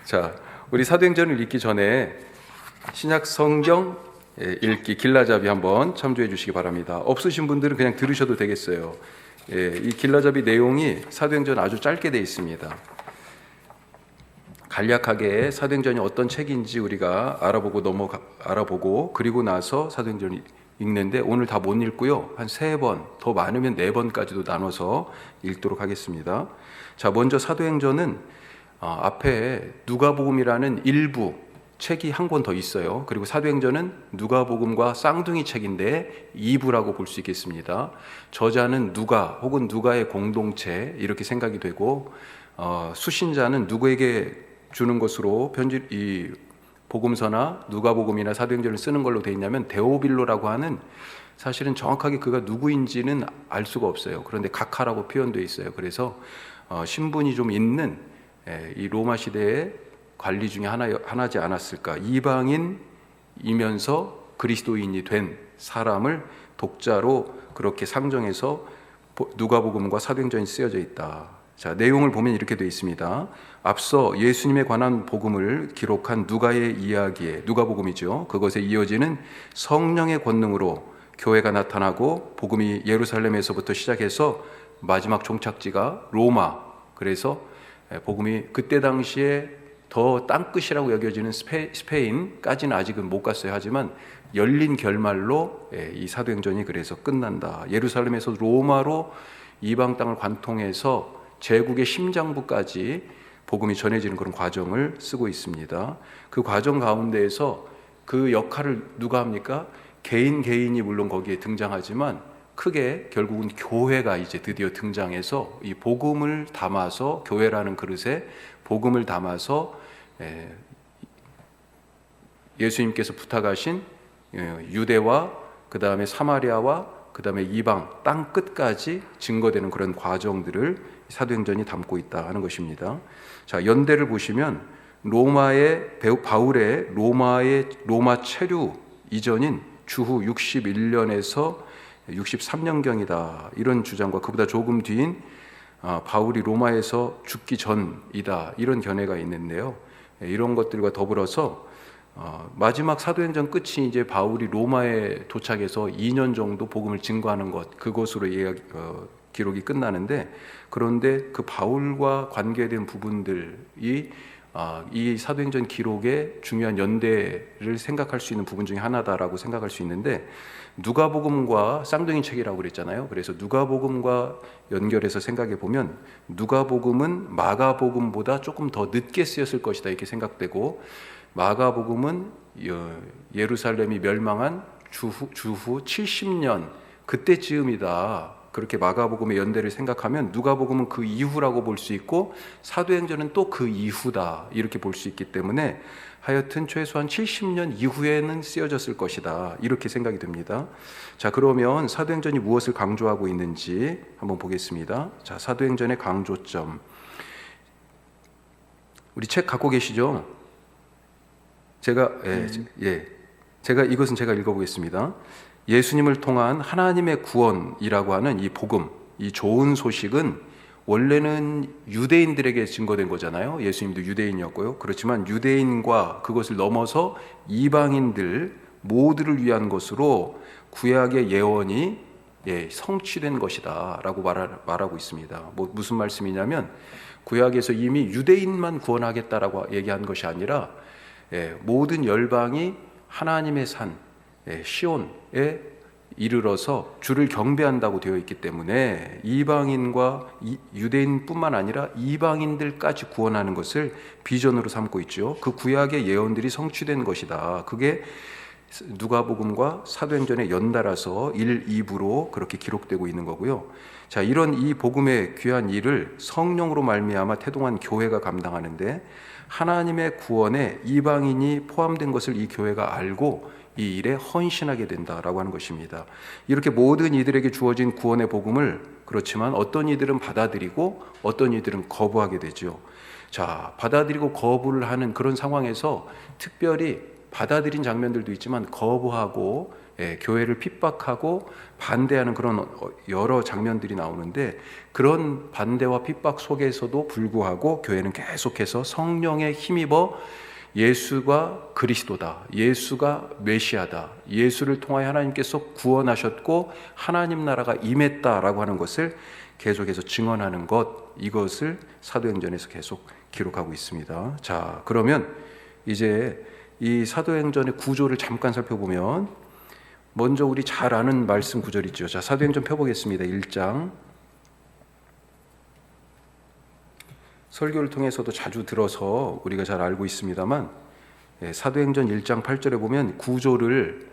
자, 우리 사도행전을 읽기 전에 신약 성경 읽기 길라잡이 한번 참조해 주시기 바랍니다. 없으신 분들은 그냥 들으셔도 되겠어요. 이 길라잡이 내용이 사도행전 아주 짧게 되어 있습니다. 간략하게 사도행전이 어떤 책인지 우리가 알아보고 그리고 나서 사도행전을 읽는데 오늘 다 못 읽고요. 한 3번, 더 많으면 4번까지도 나눠서 읽도록 하겠습니다. 자, 먼저 사도행전은 앞에 누가복음이라는 일부 책이 한 권 더 있어요. 그리고 사도행전은 누가복음과 쌍둥이 책인데 2부라고 볼 수 있겠습니다. 저자는 누가 혹은 누가의 공동체 이렇게 생각이 되고 수신자는 누구에게 주는 것으로 이 복음서나 누가복음이나 사도행전을 쓰는 걸로 되어 있냐면 데오빌로라고 하는, 사실은 정확하게 그가 누구인지는 알 수가 없어요. 그런데 각하라고 표현되어 있어요. 그래서 신분이 좀 있는 이 로마 시대의 관리 중에 하나지 않았을까. 이방인이면서 그리스도인이 된 사람을 독자로 그렇게 상정해서 누가복음과 사도행전이 쓰여져 있다. 자, 내용을 보면 이렇게 되어 있습니다. 앞서 예수님에 관한 복음을 기록한 누가의 이야기에, 누가복음이죠. 그것에 이어지는 성령의 권능으로 교회가 나타나고 복음이 예루살렘에서부터 시작해서 마지막 종착지가 로마. 그래서 복음이 그때 당시에 더 땅끝이라고 여겨지는 스페인까지는 아직은 못 갔어요. 하지만 열린 결말로 이 사도행전이 그래서 끝난다. 예루살렘에서 로마로 이방 땅을 관통해서 제국의 심장부까지 복음이 전해지는 그런 과정을 쓰고 있습니다. 그 과정 가운데에서 그 역할을 누가 합니까? 개인이 물론 거기에 등장하지만 크게 결국은 교회가 이제 드디어 등장해서 이 복음을 담아서, 교회라는 그릇에 복음을 담아서 예수님께서 부탁하신 유대와 그 다음에 사마리아와 그 다음에 이방 땅 끝까지 증거되는 그런 과정들을 사도행전이 담고 있다 하는 것입니다. 자, 연대를 보시면 바울의 로마 체류 이전인 주후 61년에서 63년경이다 이런 주장과 그보다 조금 뒤인 바울이 로마에서 죽기 전이다 이런 견해가 있는데요. 이런 것들과 더불어서 마지막 사도행전 끝이 이제 바울이 로마에 도착해서 2년 정도 복음을 증거하는 것, 그것으로 기록이 끝나는데, 그런데 그 바울과 관계된 부분들이 이 사도행전 기록의 중요한 연대를 생각할 수 있는 부분 중에 하나다라고 생각할 수 있는데, 누가복음과 쌍둥이 책이라고 그랬잖아요. 그래서 누가복음과 연결해서 생각해 보면 누가복음은 마가복음보다 조금 더 늦게 쓰였을 것이다 이렇게 생각되고, 마가복음은 예루살렘이 멸망한 주후 70년 그때쯤이다. 그렇게 마가복음의 연대를 생각하면 누가복음은 그 이후라고 볼 수 있고 사도행전은 또 그 이후다 이렇게 볼 수 있기 때문에 하여튼 최소한 70년 이후에는 쓰여졌을 것이다 이렇게 생각이 듭니다. 자, 그러면 사도행전이 무엇을 강조하고 있는지 한번 보겠습니다. 자, 사도행전의 강조점, 우리 책 갖고 계시죠? 제가 이것은 제가 읽어보겠습니다. 예수님을 통한 하나님의 구원이라고 하는 이 복음, 이 좋은 소식은 원래는 유대인들에게 증거된 거잖아요. 예수님도 유대인이었고요. 그렇지만 유대인과 그것을 넘어서 이방인들 모두를 위한 것으로 구약의 예언이 성취된 것이다 라고 말하고 있습니다. 무슨 말씀이냐면 구약에서 이미 유대인만 구원하겠다라고 얘기한 것이 아니라 모든 열방이 하나님의 산 시온에 이르러서 주를 경배한다고 되어 있기 때문에 이방인과 유대인뿐만 아니라 이방인들까지 구원하는 것을 비전으로 삼고 있죠. 그 구약의 예언들이 성취된 것이다. 그게 누가복음과 사도행전에 연달아서 1, 2부로 그렇게 기록되고 있는 거고요. 자, 이런 이 복음의 귀한 일을 성령으로 말미암아 태동한 교회가 감당하는데, 하나님의 구원에 이방인이 포함된 것을 이 교회가 알고 이 일에 헌신하게 된다라고 하는 것입니다. 이렇게 모든 이들에게 주어진 구원의 복음을, 그렇지만 어떤 이들은 받아들이고 어떤 이들은 거부하게 되죠. 자, 받아들이고 거부를 하는 그런 상황에서 특별히 받아들인 장면들도 있지만 거부하고 교회를 핍박하고 반대하는 그런 여러 장면들이 나오는데, 그런 반대와 핍박 속에서도 불구하고 교회는 계속해서 성령에 힘입어 예수가 그리스도다, 예수가 메시아다, 예수를 통하여 하나님께서 구원하셨고 하나님 나라가 임했다라고 하는 것을 계속해서 증언하는 것, 이것을 사도행전에서 계속 기록하고 있습니다. 자, 그러면 이제 이 사도행전의 구조를 잠깐 살펴보면, 먼저 우리 잘 아는 말씀 구절이죠. 자, 사도행전 펴보겠습니다. 1장. 설교를 통해서도 자주 들어서 우리가 잘 알고 있습니다만, 사도행전 1장 8절에 보면 구조를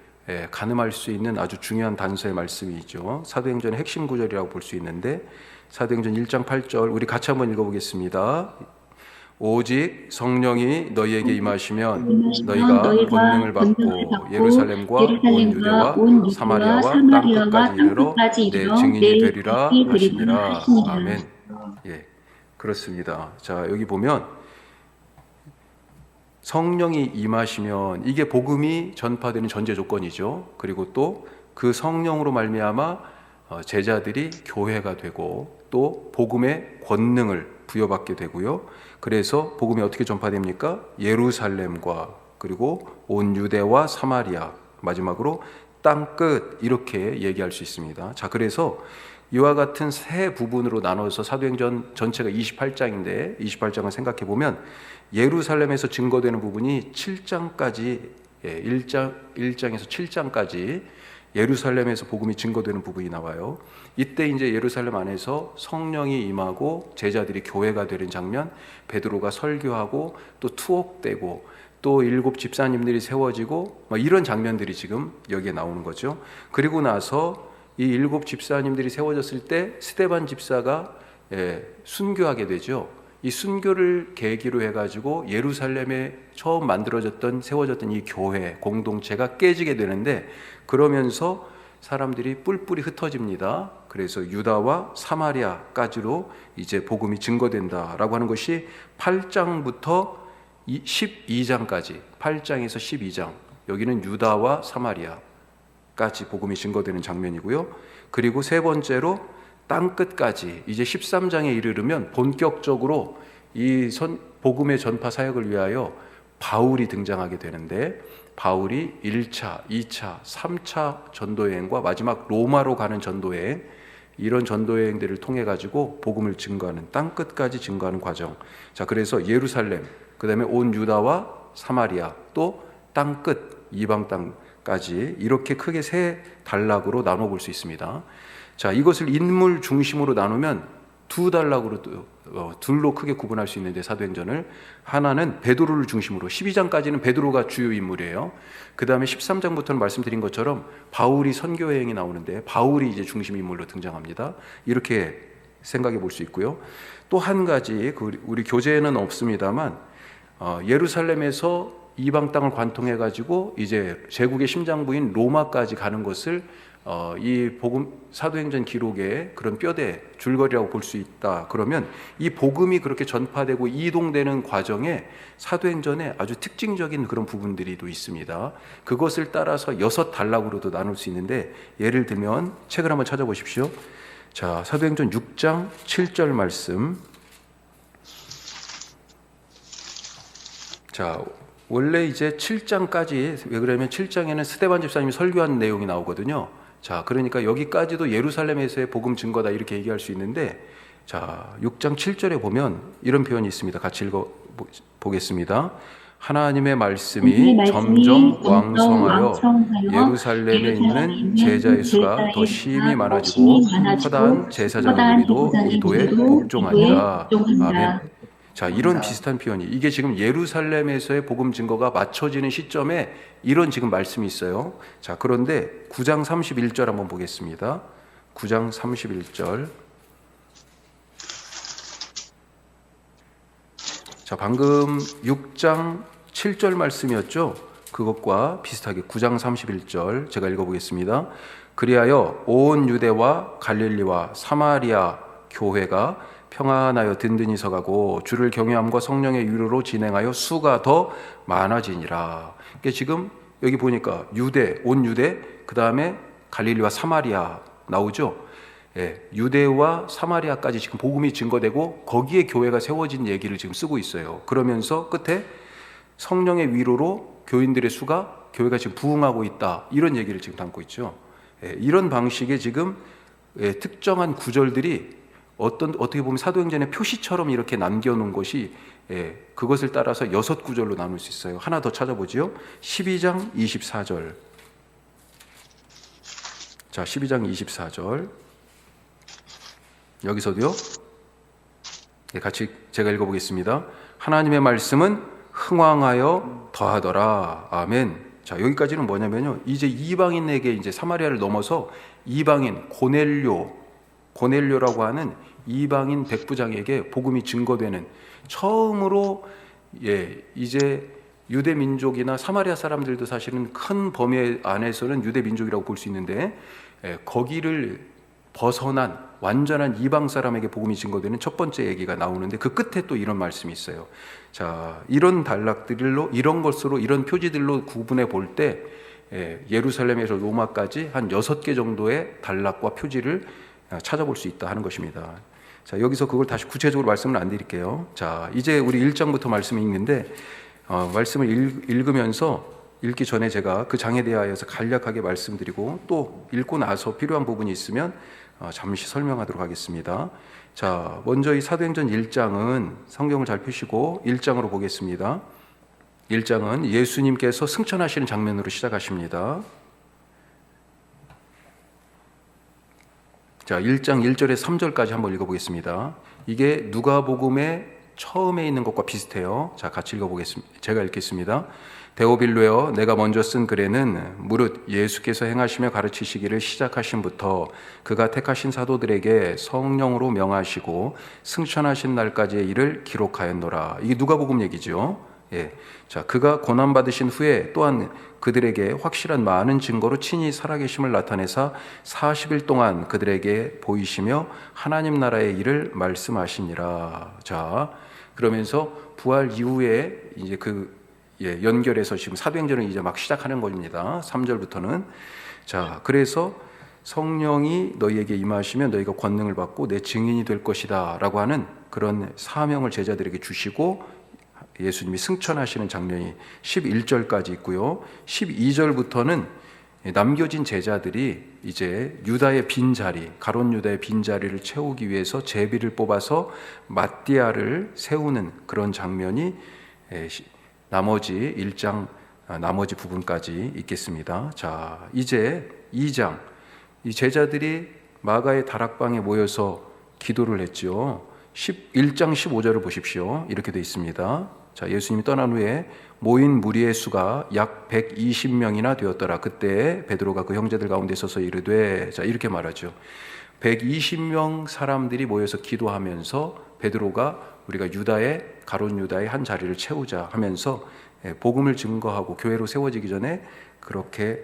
가늠할 수 있는 아주 중요한 단서의 말씀이 있죠. 사도행전의 핵심 구절이라고 볼 수 있는데, 사도행전 1장 8절 우리 같이 한번 읽어보겠습니다. 오직 성령이 너희에게 임하시면 너희가 권능을 받고 예루살렘과 온 유대와 사마리아와 땅끝까지 이르러 내 증인이 되리라 하시니라. 아멘. 예, 그렇습니다. 자, 여기 보면 성령이 임하시면 이게 복음이 전파되는 전제 조건이죠. 그리고 또 그 성령으로 말미암아 제자들이 교회가 되고 또 복음의 권능을 부여받게 되고요. 그래서 복음이 어떻게 전파됩니까? 예루살렘과 그리고 온 유대와 사마리아, 마지막으로 땅끝, 이렇게 얘기할 수 있습니다. 자, 그래서 이와 같은 세 부분으로 나눠서 사도행전 전체가 28장인데 28장을 생각해 보면 예루살렘에서 증거되는 부분이 7장까지, 1장에서 7장까지 예루살렘에서 복음이 증거되는 부분이 나와요. 이때 이제 예루살렘 안에서 성령이 임하고 제자들이 교회가 되는 장면, 베드로가 설교하고 또 투옥되고 또 7 집사님들이 세워지고 이런 장면들이 지금 여기에 나오는 거죠. 그리고 나서 이 7 집사님들이 세워졌을 때 스데반 집사가 순교하게 되죠. 이 순교를 계기로 해가지고 예루살렘에 처음 만들어졌던, 세워졌던 이 교회 공동체가 깨지게 되는데, 그러면서 사람들이 뿔뿔이 흩어집니다. 그래서 유다와 사마리아까지로 이제 복음이 증거된다라고 하는 것이 8장부터 12장까지, 8장에서 12장, 여기는 유다와 사마리아까지 복음이 증거되는 장면이고요. 그리고 세 번째로 땅끝까지, 이제 13장에 이르르면 본격적으로 이 복음의 전파 사역을 위하여 바울이 등장하게 되는데, 바울이 1차, 2차, 3차 전도여행과 마지막 로마로 가는 전도여행, 이런 전도여행들을 통해 가지고 복음을 증거하는, 땅끝까지 증거하는 과정. 자, 그래서 예루살렘, 그 다음에 온 유다와 사마리아, 또 땅끝, 이방 땅까지, 이렇게 크게 세 단락으로 나눠볼 수 있습니다. 자, 이것을 인물 중심으로 나누면 두 단락으로, 둘로 크게 구분할 수 있는데, 사도행전을 하나는 베드로를 중심으로, 12장까지는 베드로가 주요 인물이에요. 그 다음에 13장부터는 말씀드린 것처럼 바울이 선교여행이 나오는데 바울이 이제 중심 인물로 등장합니다. 이렇게 생각해 볼 수 있고요. 또 한 가지, 우리 교재에는 없습니다만, 예루살렘에서 이방 땅을 관통해 가지고 이제 제국의 심장부인 로마까지 가는 것을 이 복음 사도행전 기록의 그런 뼈대, 줄거리라고 볼 수 있다. 그러면 이 복음이 그렇게 전파되고 이동되는 과정에 사도행전에 아주 특징적인 그런 부분들이 또 있습니다. 그것을 따라서 6 단락으로도 나눌 수 있는데, 예를 들면 책을 한번 찾아보십시오. 자, 사도행전 6장 7절 말씀. 자, 원래 이제 7장까지, 왜 그러냐면 7장에는 스데반 집사님이 설교한 내용이 나오거든요. 자, 그러니까 여기까지도 예루살렘에서의 복음 증거다, 이렇게 얘기할 수 있는데, 자, 6장 7절에 보면 이런 표현이 있습니다. 같이 읽어보겠습니다. 하나님의 말씀이 점점 왕성하여 예루살렘에 있는 제자의 수가 더 심히 많아지고 허다한 제사장들이도 이 도에 복종하니라. 아멘. 자, 이런 비슷한 표현이, 이게 지금 예루살렘에서의 복음 증거가 맞춰지는 시점에 이런 지금 말씀이 있어요. 자, 그런데 9장 31절 한번 보겠습니다. 9장 31절. 자, 방금 6장 7절 말씀이었죠. 그것과 비슷하게 9장 31절 제가 읽어보겠습니다. 그리하여 온 유대와 갈릴리와 사마리아 교회가 평안하여 든든히 서가고 주를 경외함과 성령의 유로로 진행하여 수가 더 많아지니라. 이게 지금 여기 보니까 유대, 온 유대, 그 다음에 갈릴리와 사마리아 나오죠. 예, 유대와 사마리아까지 지금 복음이 증거되고 거기에 교회가 세워진 얘기를 지금 쓰고 있어요. 그러면서 끝에 성령의 위로로 교인들의 수가 교회가 지금 부흥하고 있다, 이런 얘기를 지금 담고 있죠. 예, 이런 방식의 지금 특정한 구절들이 어떻게 보면 사도행전의 표시처럼 이렇게 남겨놓은 것이, 그것을 따라서 6구절로 나눌 수 있어요. 하나 더 찾아보지요. 12장 24절. 자, 12장 24절. 여기서도요. 같이 제가 읽어보겠습니다. 하나님의 말씀은 흥왕하여 더하더라. 아멘. 자, 여기까지는 뭐냐면요, 이제 이방인에게, 이제 사마리아를 넘어서 이방인 고넬료라고 하는 이방인 백부장에게 복음이 증거되는, 처음으로 이제 유대 민족이나 사마리아 사람들도 사실은 큰 범위 안에서는 유대 민족이라고 볼 수 있는데, 거기를 벗어난 완전한 이방 사람에게 복음이 증거되는 첫 번째 얘기가 나오는데, 그 끝에 또 이런 말씀이 있어요. 자, 이런 단락들로, 이런 것으로, 이런 표지들로 구분해 볼 때 예루살렘에서 로마까지 한 6개 정도의 단락과 표지를 찾아볼 수 있다 하는 것입니다. 자, 여기서 그걸 다시 구체적으로 말씀을 안 드릴게요. 자, 이제 우리 1장부터 말씀이 읽는데, 말씀을 읽으면서, 읽기 전에 제가 그 장에 대하여서 간략하게 말씀드리고, 또 읽고 나서 필요한 부분이 있으면 잠시 설명하도록 하겠습니다. 자, 먼저 이 사도행전 1장은 성경을 잘 펴시고 1장으로 보겠습니다. 1장은 예수님께서 승천하시는 장면으로 시작하십니다. 자, 1장 1절에서 3절까지 한번 읽어보겠습니다. 이게 누가복음의 처음에 있는 것과 비슷해요. 자, 같이 읽어보겠습니다. 제가 읽겠습니다. 데오빌로여, 내가 먼저 쓴 글에는 무릇 예수께서 행하시며 가르치시기를 시작하신부터 그가 택하신 사도들에게 성령으로 명하시고 승천하신 날까지의 일을 기록하였노라. 이게 누가복음 얘기죠. 자, 그가 고난받으신 후에 또한 그들에게 확실한 많은 증거로 친히 살아계심을 나타내사 40일 동안 그들에게 보이시며 하나님 나라의 일을 말씀하시니라. 자, 그러면서 부활 이후에 이제 연결해서 지금 사도행전을 이제 막 시작하는 겁니다. 3절부터는. 자, 그래서 성령이 너희에게 임하시면 너희가 권능을 받고 내 증인이 될 것이다 라고 하는 그런 사명을 제자들에게 주시고, 예수님이 승천하시는 장면이 11절까지 있고요. 12절부터는 남겨진 제자들이 이제 유다의 빈자리, 가롯 유다의 빈자리를 채우기 위해서 제비를 뽑아서 마띠아를 세우는 그런 장면이 나머지 1장 나머지 부분까지 있겠습니다. 자, 이제 2장, 이 제자들이 마가의 다락방에 모여서 기도를 했죠. 1장 15절을 보십시오. 이렇게 되어 있습니다. 자, 예수님이 떠난 후에 모인 무리의 수가 약 120명이나 되었더라. 그때 베드로가 그 형제들 가운데 서서 이르되, 자, 이렇게 말하죠. 120명 사람들이 모여서 기도하면서 베드로가 우리가 가롯 유다의 한 자리를 채우자 하면서 복음을 증거하고 교회로 세워지기 전에 그렇게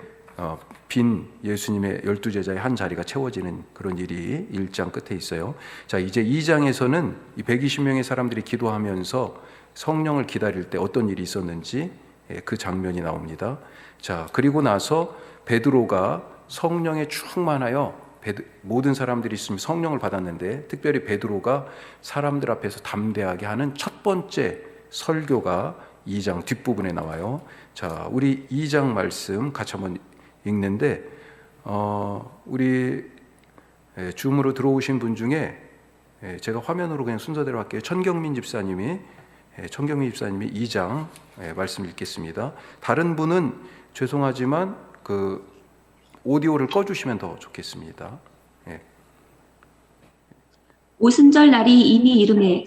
빈 예수님의 12제자의 한 자리가 채워지는 그런 일이 1장 끝에 있어요. 자, 이제 2장에서는 이 120명의 사람들이 기도하면서 성령을 기다릴 때 어떤 일이 있었는지 그 장면이 나옵니다. 자, 그리고 나서 베드로가 성령에 충만하여 모든 사람들이 있으면 성령을 받았는데, 특별히 베드로가 사람들 앞에서 담대하게 하는 첫 번째 설교가 2장 뒷부분에 나와요. 자, 우리 2장 말씀 같이 한번 읽는데, 우리 줌으로 들어오신 분 중에 제가 화면으로 그냥 순서대로 할게요. 천경민 집사님이 2장 말씀 읽겠습니다. 다른 분은 죄송하지만 그 오디오를 꺼주시면 더 좋겠습니다. 오순절 날이 이미 이르매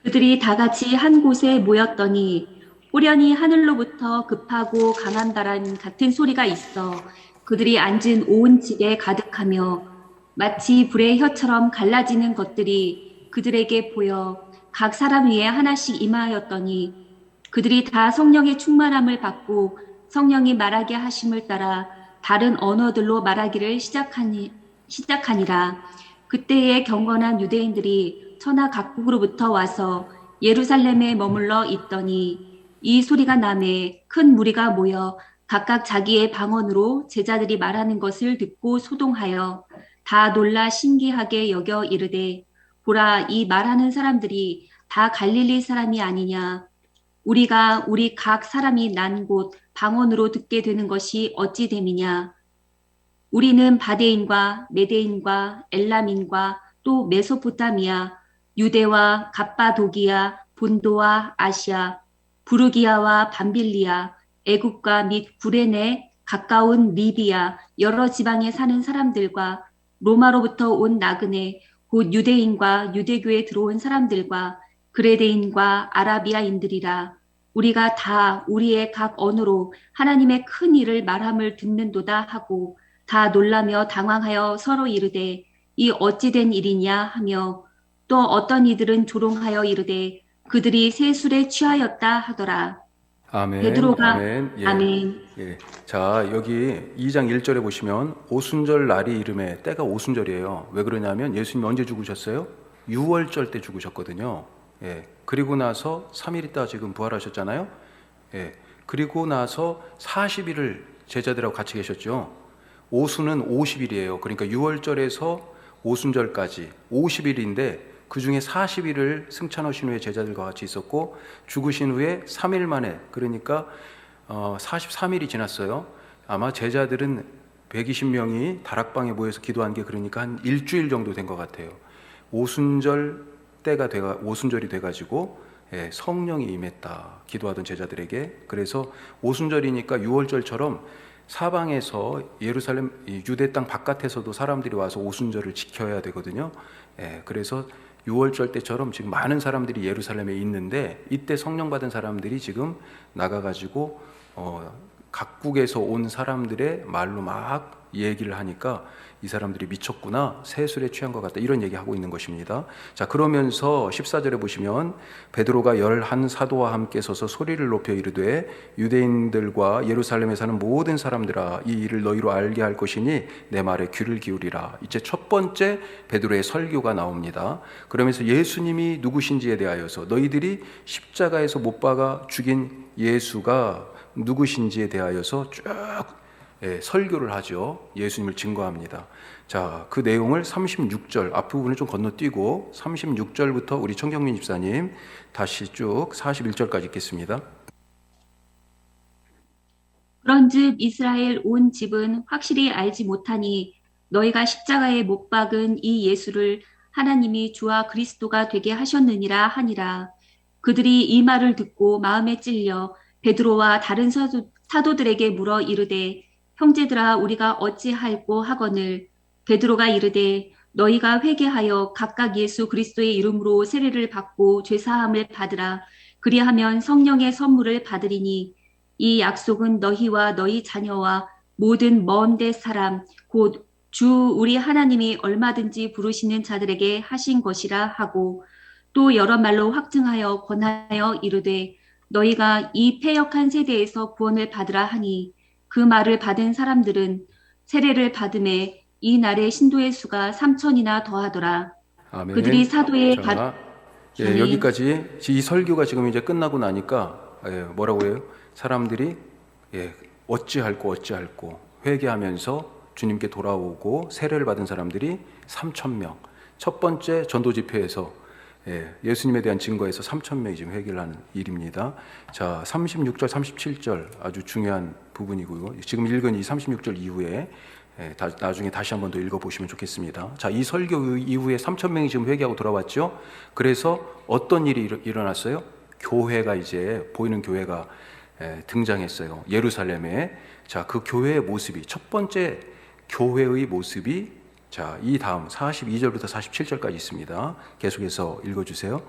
그들이 다 같이 한 곳에 모였더니 호련히 하늘로부터 급하고 강한 바람 같은 소리가 있어 그들이 앉은 온 집에 가득하며 마치 불의 혀처럼 갈라지는 것들이 그들에게 보여 각 사람 위에 하나씩 임하였더니 그들이 다 성령의 충만함을 받고 성령이 말하게 하심을 따라 다른 언어들로 말하기를 시작하니라. 그때에 경건한 유대인들이 천하 각국으로부터 와서 예루살렘에 머물러 있더니 이 소리가 나매 큰 무리가 모여 각각 자기의 방언으로 제자들이 말하는 것을 듣고 소동하여 다 놀라 신기하게 여겨 이르되 보라 이 말하는 사람들이 다 갈릴리 사람이 아니냐 우리가 우리 각 사람이 난 곳 방언으로 듣게 되는 것이 어찌 됨이냐 우리는 바데인과 메데인과 엘람인과 또 메소포타미아 유대와 갑바도기아 본도와 아시아 부르기아와 밤빌리아 애굽과 및 구레네 가까운 리비아 여러 지방에 사는 사람들과 로마로부터 온 나그네 곧 유대인과 유대교에 들어온 사람들과 그레데인과 아라비아인들이라 우리가 다 우리의 각 언어로 하나님의 큰 일을 말함을 듣는도다 하고 다 놀라며 당황하여 서로 이르되 이 어찌 된 일이냐 하며 또 어떤 이들은 조롱하여 이르되 그들이 새 술에 취하였다 하더라. 아멘. 베드로가 아멘. 예. 아멘. 예. 자, 여기 2장 1절에 보시면 오순절 날이 이름에 때가 오순절이에요. 왜 그러냐면 예수님 언제 죽으셨어요? 6월절 때 죽으셨거든요. 예. 그리고 나서 3일 있다 지금 부활하셨잖아요. 예. 그리고 나서 40일을 제자들하고 같이 계셨죠. 오수는 50일이에요. 그러니까 6월절에서 오순절까지 50일인데 그 중에 40일을 승천하신 후에 제자들과 같이 있었고 죽으신 후에 3일 만에 그러니까 43일이 지났어요. 아마 제자들은 120명이 다락방에 모여서 기도한 게 그러니까 한 일주일 정도 된 것 같아요. 오순절이 돼가지고 성령이 임했다 기도하던 제자들에게. 그래서 오순절이니까 6월절처럼 사방에서 예루살렘 유대 땅 바깥에서도 사람들이 와서 오순절을 지켜야 되거든요. 그래서 6월절 때처럼 지금 많은 사람들이 예루살렘에 있는데 이때 성령 받은 사람들이 지금 나가가지고 각국에서 온 사람들의 말로 막 얘기를 하니까 이 사람들이 미쳤구나, 새술에 취한 것 같다, 이런 얘기하고 있는 것입니다. 자, 그러면서 14절에 보시면 베드로가 11 사도와 함께 서서 소리를 높여 이르되 유대인들과 예루살렘에 사는 모든 사람들아 이 일을 너희로 알게 할 것이니 내 말에 귀를 기울이라. 이제 첫 번째 베드로의 설교가 나옵니다. 그러면서 예수님이 누구신지에 대하여서 너희들이 십자가에서 못 박아 죽인 예수가 누구신지에 대하여서 쭉 설교를 하죠. 예수님을 증거합니다. 자, 그 내용을 36절 앞부분을 좀 건너뛰고 36절부터 우리 청경민 집사님 다시 쭉 41절까지 읽겠습니다. 그런즉 이스라엘 온 집은 확실히 알지 못하니 너희가 십자가에 못 박은 이 예수를 하나님이 주와 그리스도가 되게 하셨느니라 하니라. 그들이 이 말을 듣고 마음에 찔려 베드로와 다른 사도들에게 물어 이르되 형제들아 우리가 어찌할꼬 하거늘 베드로가 이르되 너희가 회개하여 각각 예수 그리스도의 이름으로 세례를 받고 죄사함을 받으라. 그리하면 성령의 선물을 받으리니 이 약속은 너희와 너희 자녀와 모든 먼 데 사람 곧 주 우리 하나님이 얼마든지 부르시는 자들에게 하신 것이라 하고 또 여러 말로 확증하여 권하여 이르되 너희가 이 패역한 세대에서 구원을 받으라 하니 그 말을 받은 사람들은 세례를 받음에 이 날의 신도의 수가 3,000이나 더하더라. 아멘. 그들이 사도의 자, 여기까지 이 설교가 지금 이제 끝나고 나니까 뭐라고 해요? 사람들이 어찌할꼬 회개하면서 주님께 돌아오고 세례를 받은 사람들이 3,000명. 첫 번째 전도 집회에서 예수님에 대한 증거에서 3,000명이 지금 회개를 하는 일입니다. 자, 36절, 37절 아주 중요한 부분이고요. 지금 읽은 이 36절 이후에 나중에 다시 한 번 더 읽어보시면 좋겠습니다. 자, 이 설교 이후에 3,000명이 지금 회개하고 돌아왔죠. 그래서 어떤 일이 일어났어요? 교회가 이제 보이는 교회가 등장했어요. 예루살렘에. 자, 그 교회의 모습이 첫 번째 교회의 모습이 자, 이 다음 42절부터 47절까지 있습니다. 계속해서 읽어주세요.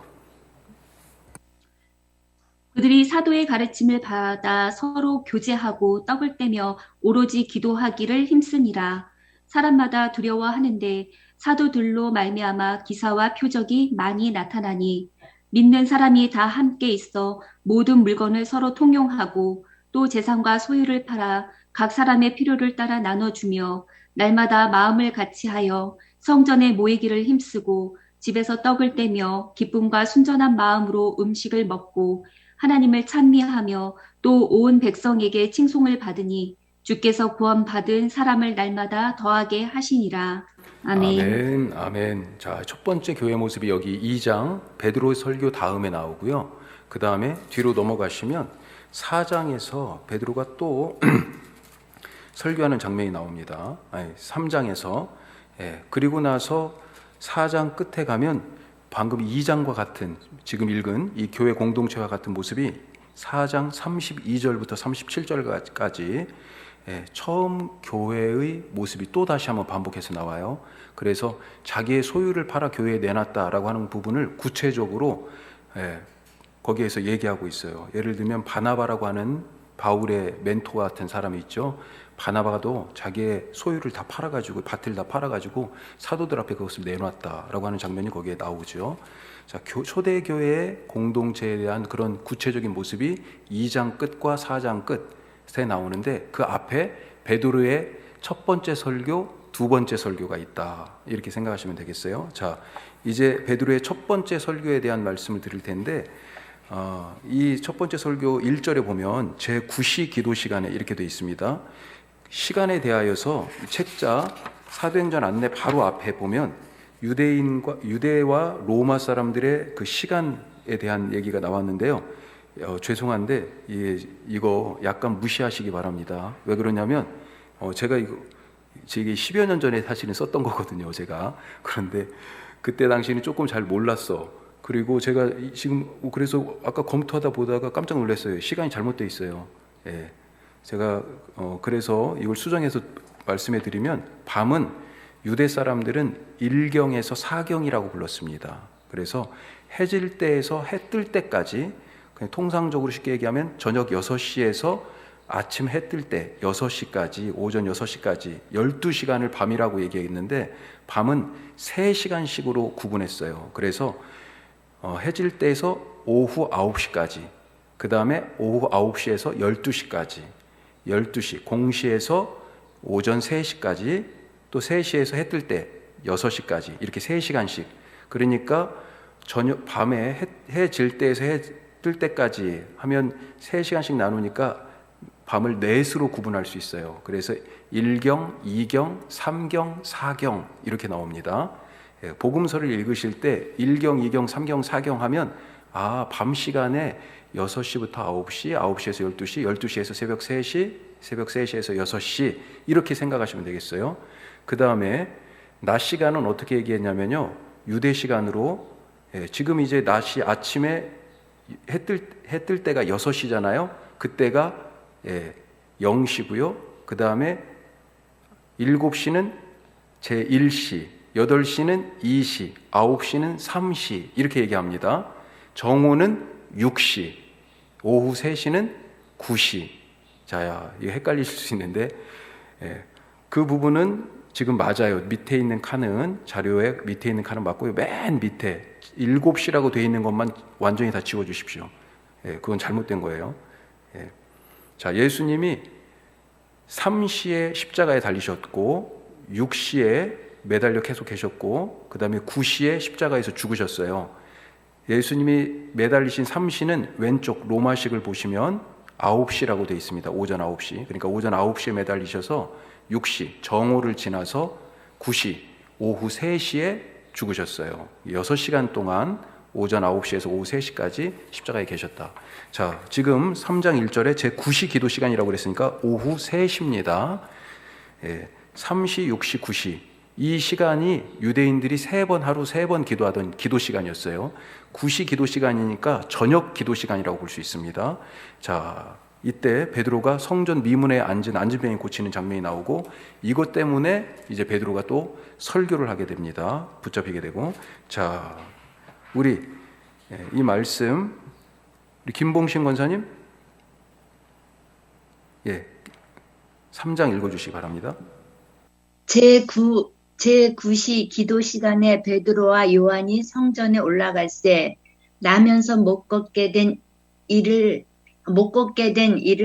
그들이 사도의 가르침을 받아 서로 교제하고 떡을 떼며 오로지 기도하기를 힘쓰니라. 사람마다 두려워하는데 사도들로 말미암아 기사와 표적이 많이 나타나니 믿는 사람이 다 함께 있어 모든 물건을 서로 통용하고 또 재산과 소유를 팔아 각 사람의 필요를 따라 나눠주며 날마다 마음을 같이하여 성전에 모이기를 힘쓰고 집에서 떡을 떼며 기쁨과 순전한 마음으로 음식을 먹고 하나님을 찬미하며 또 온 백성에게 칭송을 받으니 주께서 구원받은 사람을 날마다 더하게 하시니라. 아멘. 아멘, 아멘. 자, 첫 번째 교회 모습이 여기 2장 베드로 설교 다음에 나오고요. 그 다음에 뒤로 넘어가시면 4장에서 베드로가 또 설교하는 장면이 나옵니다. 3장에서. 그리고 나서 4장 끝에 가면 방금 2장과 같은, 지금 읽은 이 교회 공동체와 같은 모습이 4장 32절부터 37절까지 처음 교회의 모습이 또 다시 한번 반복해서 나와요. 그래서 자기의 소유를 팔아 교회에 내놨다라고 하는 부분을 구체적으로 거기에서 얘기하고 있어요. 예를 들면 바나바라고 하는 바울의 멘토 같은 사람이 있죠. 바나바도 자기의 소유를 다 팔아가지고, 밭을 다 팔아가지고 사도들 앞에 그것을 내놨다라고 하는 장면이 거기에 나오죠. 자, 초대교회의 공동체에 대한 그런 구체적인 모습이 2장 끝과 4장 끝에 나오는데, 그 앞에 베드로의 첫 번째 설교, 두 번째 설교가 있다, 이렇게 생각하시면 되겠어요. 자, 이제 베드로의 첫 번째 설교에 대한 말씀을 드릴 텐데, 이 첫 번째 설교 1절에 보면 제9시 기도 시간에 이렇게 되어 있습니다. 시간에 대하여서 책자 사도행전 안내 바로 앞에 보면 유대와 로마 사람들의 그 시간에 대한 얘기가 나왔는데요. 죄송한데 이거 약간 무시하시기 바랍니다. 왜 그러냐면 제가 이게 10여 년 전에 사실은 썼던 거거든요, 제가. 그런데 그때 당시에는 조금 잘 몰랐어. 그리고 제가 지금 그래서 아까 검토하다 보다가 깜짝 놀랐어요. 시간이 잘못되어 있어요. 제가 그래서 이걸 수정해서 말씀해 드리면, 밤은 유대 사람들은 일경에서 사경이라고 불렀습니다. 그래서 해질 때에서 해 뜰 때까지, 그냥 통상적으로 쉽게 얘기하면 저녁 6시에서 아침 해 뜰 때 6시까지, 오전 6시까지 12시간을 밤이라고 얘기했는데, 밤은 3시간씩으로 구분했어요. 그래서 해질 때에서 오후 9시까지, 그 다음에 오후 9시에서 12시까지, 12시, 공시에서 오전 3시까지, 또 3시에서 해 뜰 때 6시까지, 이렇게 3시간씩. 그러니까 저녁, 밤에 해 질 때에서 해 뜰 때까지 하면 3시간씩 나누니까 밤을 넷으로 구분할 수 있어요. 그래서 1경, 2경, 3경, 4경 이렇게 나옵니다. 복음서를 읽으실 때 1경, 2경, 3경, 4경 하면 밤 시간에 6시부터 9시, 9시에서 12시, 12시에서 새벽 3시, 새벽 3시에서 6시 이렇게 생각하시면 되겠어요. 그 다음에 낮 시간은 어떻게 얘기했냐면요, 유대 시간으로 지금 이제 낮이 아침에 해 뜰 때가 6시잖아요. 그때가 0시고요. 그 다음에 7시는 제1시, 8시는 2시, 9시는 3시 이렇게 얘기합니다. 정오는 6시, 오후 3시는 9시. 자, 이거 헷갈리실 수 있는데 그 부분은 지금 맞아요. 밑에 있는 칸은, 자료에 밑에 있는 칸은 맞고요. 맨 밑에 7시라고 되어 있는 것만 완전히 다 지워주십시오. 그건 잘못된 거예요. 자, 예수님이 3시에 십자가에 달리셨고 6시에 매달려 계속 계셨고 그 다음에 9시에 십자가에서 죽으셨어요. 예수님이 매달리신 3시는 왼쪽 로마식을 보시면 9시라고 되어 있습니다. 오전 9시. 그러니까 오전 9시에 매달리셔서 6시, 정오를 지나서 9시, 오후 3시에 죽으셨어요. 6시간 동안 오전 9시에서 오후 3시까지 십자가에 계셨다. 자, 지금 3장 1절에 제9시 기도 시간이라고 그랬으니까 오후 3시입니다. 3시, 6시, 9시. 이 시간이 유대인들이 3번, 하루 3번 기도하던 기도 시간이었어요. 9시 기도 시간이니까 저녁 기도 시간이라고 볼 수 있습니다. 자, 이때 베드로가 성전 미문에 앉은 안진병이 고치는 장면이 나오고, 이것 때문에 이제 베드로가 또 설교를 하게 됩니다. 붙잡히게 되고. 자, 우리 이 말씀, 우리 김봉신 권사님, 3장 읽어주시기 바랍니다. 제9시 기도 시간에 베드로와 요한이 성전에 올라갈새 나면서 못 걷게 된 이를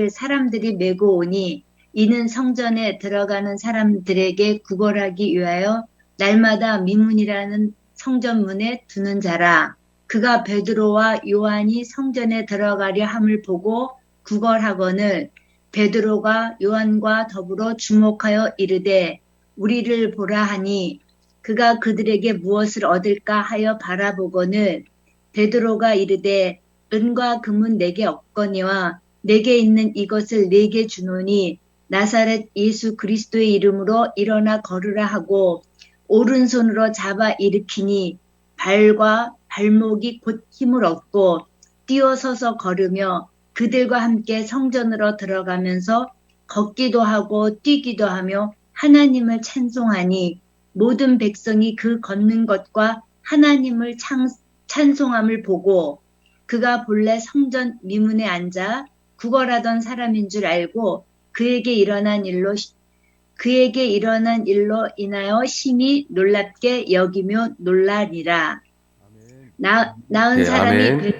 사람들이 메고 오니, 이는 성전에 들어가는 사람들에게 구걸하기 위하여 날마다 미문이라는 성전문에 두는 자라. 그가 베드로와 요한이 성전에 들어가려 함을 보고 구걸하거늘 베드로가 요한과 더불어 주목하여 이르되 우리를 보라 하니 그가 그들에게 무엇을 얻을까 하여 바라보거늘 베드로가 이르되 은과 금은 내게 없거니와 내게 있는 이것을 네게 주노니 나사렛 예수 그리스도의 이름으로 일어나 걸으라 하고 오른손으로 잡아 일으키니 발과 발목이 곧 힘을 얻고 뛰어서서 걸으며 그들과 함께 성전으로 들어가면서 걷기도 하고 뛰기도 하며 하나님을 찬송하니 모든 백성이 그 걷는 것과 하나님을 찬송함을 보고 그가 본래 성전 미문에 앉아 구걸하던 사람인 줄 알고 그에게 일어난 일로 인하여 심히 놀랍게 여기며 놀라리라. 나은 예, 사람이 아멘.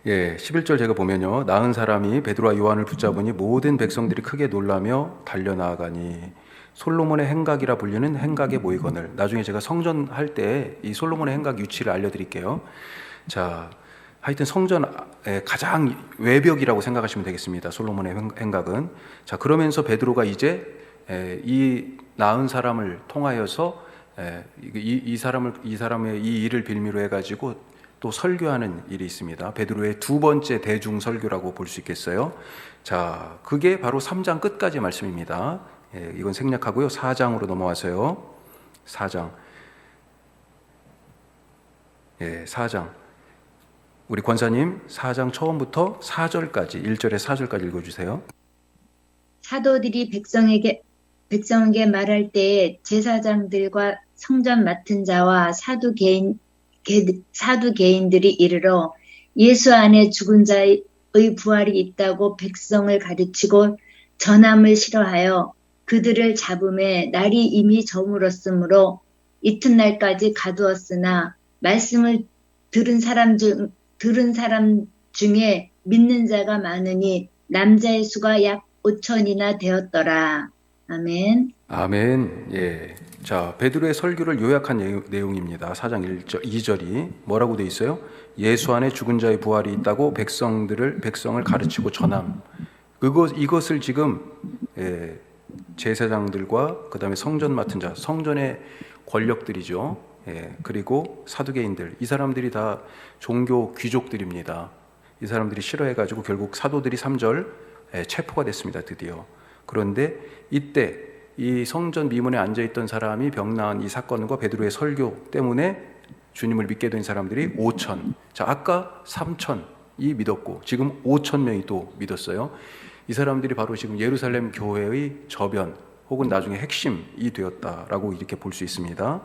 예, 11절 제가 보면요. 나은 사람이 베드로와 요한을 붙잡으니 모든 백성들이 크게 놀라며 달려나가니 솔로몬의 행각이라 불리는 행각에 모이거늘. 나중에 제가 성전 할 때 이 솔로몬의 행각 유치를 알려드릴게요. 자, 하여튼 성전의 가장 외벽이라고 생각하시면 되겠습니다. 솔로몬의 행각은. 자, 그러면서 베드로가 이제 이 나은 사람을 통하여서 이 사람의 이 일을 빌미로 해가지고 또 설교하는 일이 있습니다. 베드로의 두 번째 대중 설교라고 볼 수 있겠어요. 자, 그게 바로 3장 끝까지 말씀입니다. 이건 생략하고요. 4장으로 넘어와서요. 4장. 4장. 우리 권사님 4장 처음부터 4절까지 1절에 4절까지 읽어주세요. 사도들이 백성에게 말할 때에 제사장들과 성전 맡은 자와 사두개인들이 이르러 예수 안에 죽은 자의 부활이 있다고 백성을 가르치고 전함을 싫어하여 그들을 잡음에 날이 이미 저물었으므로 이튿날까지 가두었으나 말씀을 들은 사람 중에 믿는 자가 많으니 남자의 수가 약 5천이나 되었더라. 아멘. 아멘. 예. 자, 베드로의 설교를 요약한 내용입니다. 4장 2절이 뭐라고 돼 있어요? 예수 안에 죽은 자의 부활이 있다고 백성을 가르치고 전함. 이것을 지금 제사장들과 그다음에 성전 맡은 자, 성전의 권력들이죠. 그리고 사두개인들, 이 사람들이 다 종교 귀족들입니다. 이 사람들이 싫어해가지고 결국 사도들이 3절 체포가 됐습니다. 드디어. 그런데 이때 이 성전 미문에 앉아있던 사람이 병나은 이 사건과 베드로의 설교 때문에 주님을 믿게 된 사람들이 5천. 자, 아까 3천이 믿었고 지금 5천 명이 또 믿었어요. 이 사람들이 바로 지금 예루살렘 교회의 저변 혹은 나중에 핵심이 되었다라고 이렇게 볼 수 있습니다.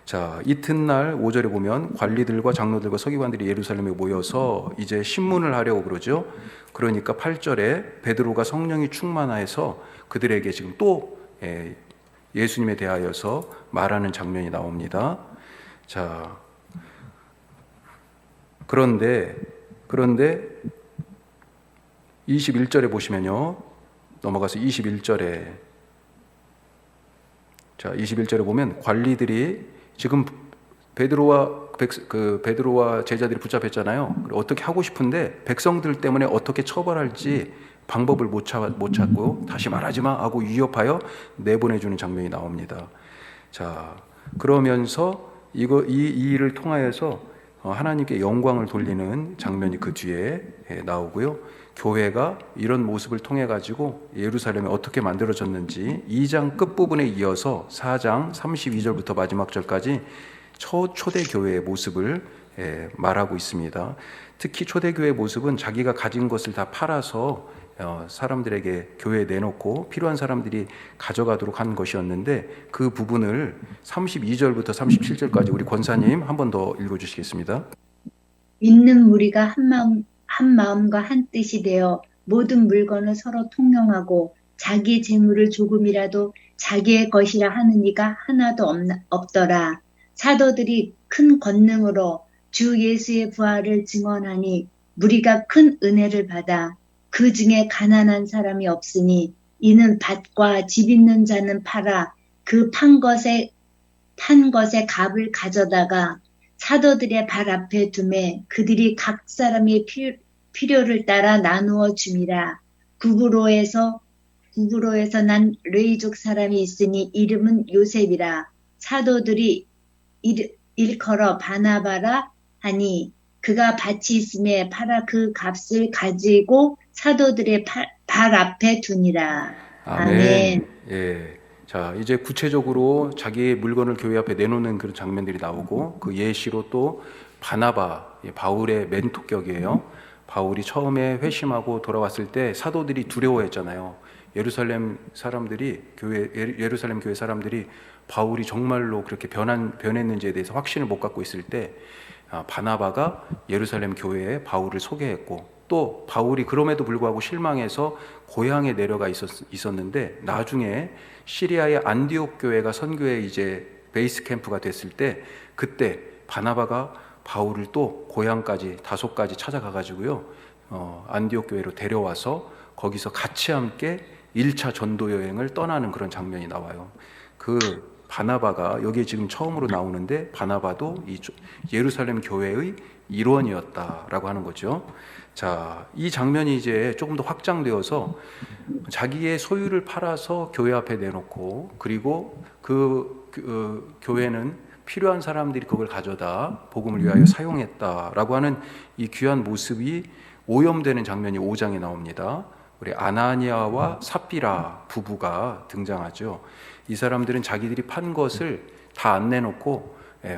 자, 이튿날 5절에 보면 관리들과 장로들과 서기관들이 예루살렘에 모여서 이제 신문을 하려고 그러죠. 그러니까 8절에 베드로가 성령이 충만하여서 그들에게 지금 또 예수님에 대하여서 말하는 장면이 나옵니다. 자, 그런데 21절에 보시면요. 넘어가서 21절에 자, 21절에 보면 관리들이 지금 베드로와 제자들이 붙잡혔잖아요. 어떻게 하고 싶은데 백성들 때문에 어떻게 처벌할지 방법을 못 찾고 다시 말하지 마 하고 위협하여 내보내주는 장면이 나옵니다. 자, 그러면서 이 일을 통하여서 하나님께 영광을 돌리는 장면이 그 뒤에 나오고요. 교회가 이런 모습을 통해 가지고 예루살렘에 어떻게 만들어졌는지 2장 끝부분에 이어서 4장 32절부터 마지막 절까지 초대교회의 모습을 말하고 있습니다. 특히 초대교회의 모습은 자기가 가진 것을 다 팔아서 사람들에게 교회에 내놓고 필요한 사람들이 가져가도록 한 것이었는데 그 부분을 32절부터 37절까지 우리 권사님 한 번 더 읽어주시겠습니다. 믿는 무리가 한 마음과 한 뜻이 되어 모든 물건을 서로 통용하고 자기 재물을 조금이라도 자기의 것이라 하는 이가 하나도 없더라. 사도들이 큰 권능으로 주 예수의 부활을 증언하니 무리가 큰 은혜를 받아 그 중에 가난한 사람이 없으니 이는 밭과 집 있는 자는 팔아 그 판 것의 값을 가져다가 사도들의 발 앞에 두매 그들이 각 사람의 필요를 따라 나누어 줌이라. 구브로에서 난 레이족 사람이 있으니 이름은 요셉이라. 사도들이 일컬어 바나바라 하니 그가 밭이 있음에 팔아 그 값을 가지고 사도들의 발 앞에 두니라. 아멘. 예. 자, 이제 구체적으로 자기의 물건을 교회 앞에 내놓는 그런 장면들이 나오고 그 예시로 또 바나바, 바울의 멘토격이에요. 바울이 처음에 회심하고 돌아왔을 때 사도들이 두려워했잖아요. 예루살렘 교회 사람들이 바울이 정말로 그렇게 변했는지에 대해서 확신을 못 갖고 있을 때 바나바가 예루살렘 교회에 바울을 소개했고 또 바울이 그럼에도 불구하고 실망해서 고향에 내려가 있었는데 나중에 시리아의 안디옥 교회가 선교의 이제 베이스 캠프가 됐을 때 그때 바나바가 바울을 또 고향까지 다소까지 찾아가 가지고요 안디옥 교회로 데려와서 거기서 같이 함께 1차 전도 여행을 떠나는 그런 장면이 나와요. 그 바나바가 여기에 지금 처음으로 나오는데 바나바도 이 예루살렘 교회의 일원이었다라고 하는 거죠. 자, 이 장면이 이제 조금 더 확장되어서 자기의 소유를 팔아서 교회 앞에 내놓고 그리고 그 교회는 필요한 사람들이 그걸 가져다 복음을 위하여 사용했다라고 하는 이 귀한 모습이 오염되는 장면이 5장에 나옵니다. 우리 아나니아와 삽비라 부부가 등장하죠. 이 사람들은 자기들이 판 것을 다 안 내놓고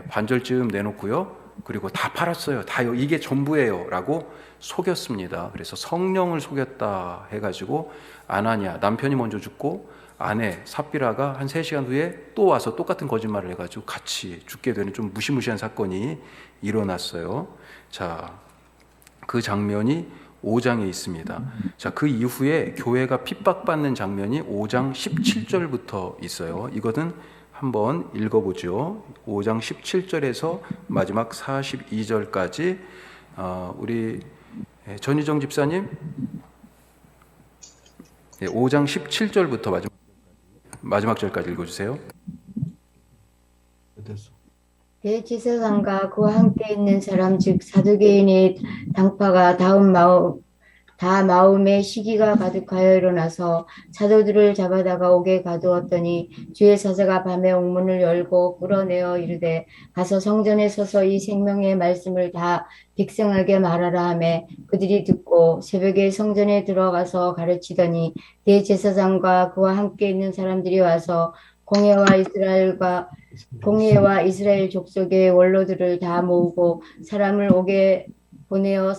반절쯤 내놓고요. 그리고 다 팔았어요. 다 이게 전부예요. 라고 속였습니다. 그래서 성령을 속였다 해가지고 아나니아 남편이 먼저 죽고 아내 삽비라가 한 3시간 후에 또 와서 똑같은 거짓말을 해가지고 같이 죽게 되는 좀 무시무시한 사건이 일어났어요. 자, 그 장면이 5장에 있습니다. 자, 그 이후에 교회가 핍박받는 장면이 5장 17절부터 있어요. 이것은 한번 읽어보죠. 5장 17절에서 마지막 42절까지 우리 전희정 집사님 5장 17절부터 마지막 절까지 읽어주세요. 대제사장과 그와 함께 있는 사람 즉 사두개인의 당파가 다 마음에 시기가 가득하여 일어나서 사도들을 잡아다가 옥에 가두었더니 주의 사자가 밤에 옥문을 열고 끌어내어 이르되 가서 성전에 서서 이 생명의 말씀을 다 백성에게 말하라 하매 그들이 듣고 새벽에 성전에 들어가서 가르치더니 대제사장과 그와 함께 있는 사람들이 와서 공회와 이스라엘 족속의 원로들을 다 모으고 사람을 옥에 보내어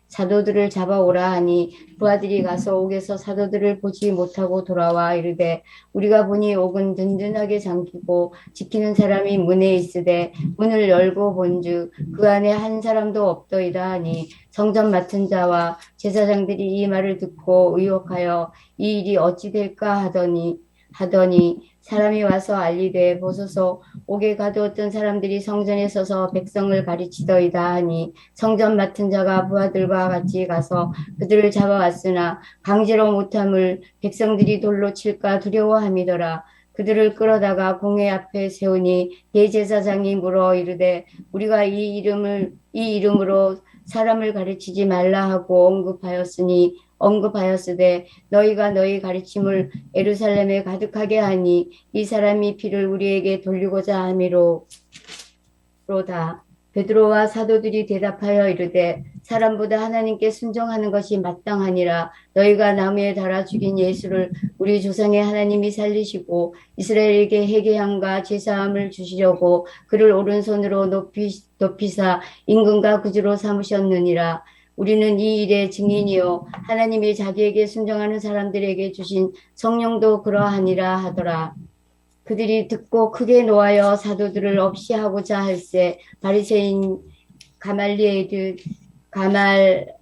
사도들을 잡아오라 하니 부하들이 가서 옥에서 사도들을 보지 못하고 돌아와 이르되 우리가 보니 옥은 든든하게 잠기고 지키는 사람이 문에 있으되 문을 열고 본즉 그 안에 한 사람도 없더이다 하니 성전 맡은 자와 제사장들이 이 말을 듣고 의혹하여 이 일이 어찌 될까 하더니 사람이 와서 알리되 보소서 옥에 가두었던 사람들이 성전에 서서 백성을 가르치더이다 하니 성전 맡은 자가 부하들과 같이 가서 그들을 잡아왔으나 강제로 못함을 백성들이 돌로 칠까 두려워함이더라. 그들을 끌어다가 공회 앞에 세우니 대제사장이 물어 이르되 우리가 이 이름으로 사람을 가르치지 말라 하고 언급하였으되 너희가 너희 가르침을 예루살렘에 가득하게 하니 이 사람이 피를 우리에게 돌리고자 함이로다. 베드로와 사도들이 대답하여 이르되 사람보다 하나님께 순종하는 것이 마땅하니라. 너희가 나무에 달아 죽인 예수를 우리 조상의 하나님이 살리시고 이스라엘에게 회개함과 제사함을 주시려고 그를 오른손으로 높이사 임금과 구주로 삼으셨느니라. 우리는 이 일의 증인이요 하나님이 자기에게 순종하는 사람들에게 주신 성령도 그러하니라 하더라. 그들이 듣고 크게 노하여 사도들을 없이 하고자 할세 바리새인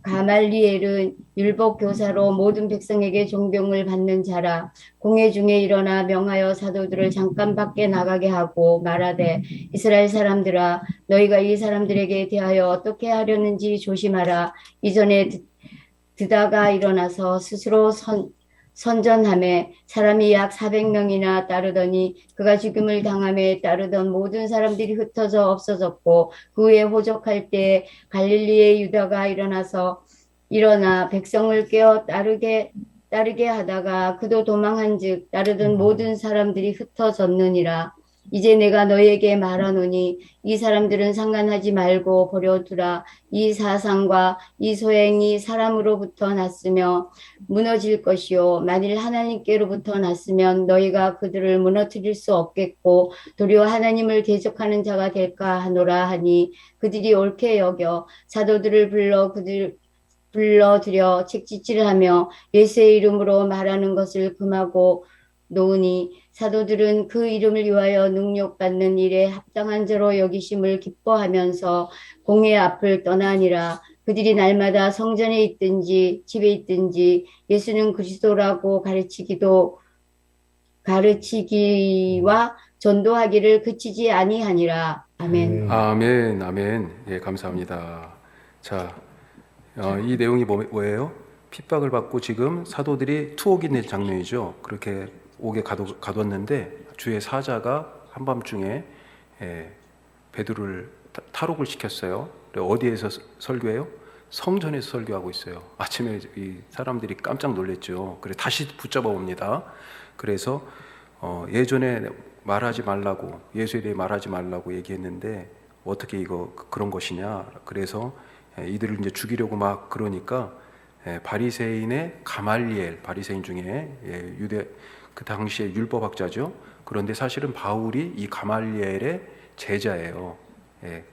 가말리엘은 율법 교사로 모든 백성에게 존경을 받는 자라. 공회 중에 일어나 명하여 사도들을 잠깐 밖에 나가게 하고 말하되 이스라엘 사람들아 너희가 이 사람들에게 대하여 어떻게 하려는지 조심하라. 이전에 드다가 일어나서 스스로 선전함에 사람이 약 400명이나 따르더니 그가 죽임을 당함에 따르던 모든 사람들이 흩어져 없어졌고 그 후에 호적할 때에 갈릴리의 유다가 일어나 백성을 깨어 따르게 하다가 그도 도망한즉 따르던 모든 사람들이 흩어졌느니라. 이제 내가 너희에게 말하노니 이 사람들은 상관하지 말고 버려두라. 이 사상과 이 소행이 사람으로부터 났으며 무너질 것이요 만일 하나님께로부터 났으면 너희가 그들을 무너뜨릴 수 없겠고 도리어 하나님을 대적하는 자가 될까 하노라 하니 그들이 옳게 여겨 사도들을 불러들여 책짓질하며 예수의 이름으로 말하는 것을 금하고 놓으니 사도들은 그 이름을 위하여 능력받는 일에 합당한 자로 여기심을 기뻐하면서 공회 앞을 떠나니라. 그들이 날마다 성전에 있든지 집에 있든지 예수는 그리스도라고 가르치기와 전도하기를 그치지 아니하니라. 아멘. 아멘, 아멘. 예, 감사합니다. 자, 이 내용이 뭐예요? 핍박을 받고 지금 사도들이 투옥이 된 장면이죠. 그렇게 옥에 가뒀는데 주의 사자가 한밤중에 베드로를 탈옥을 시켰어요. 어디에서 설교해요? 성전에서 설교하고 있어요. 아침에 이 사람들이 깜짝 놀랐죠. 그래 다시 붙잡아 옵니다. 그래서 예전에 말하지 말라고, 예수에 대해 말하지 말라고 얘기했는데 어떻게 그런 것이냐. 그래서 이들을 이제 죽이려고 막 그러니까 바리새인의 가말리엘, 바리새인 중에 유대 그 당시에 율법학자죠. 그런데 사실은 바울이 이 가말리엘의 제자예요.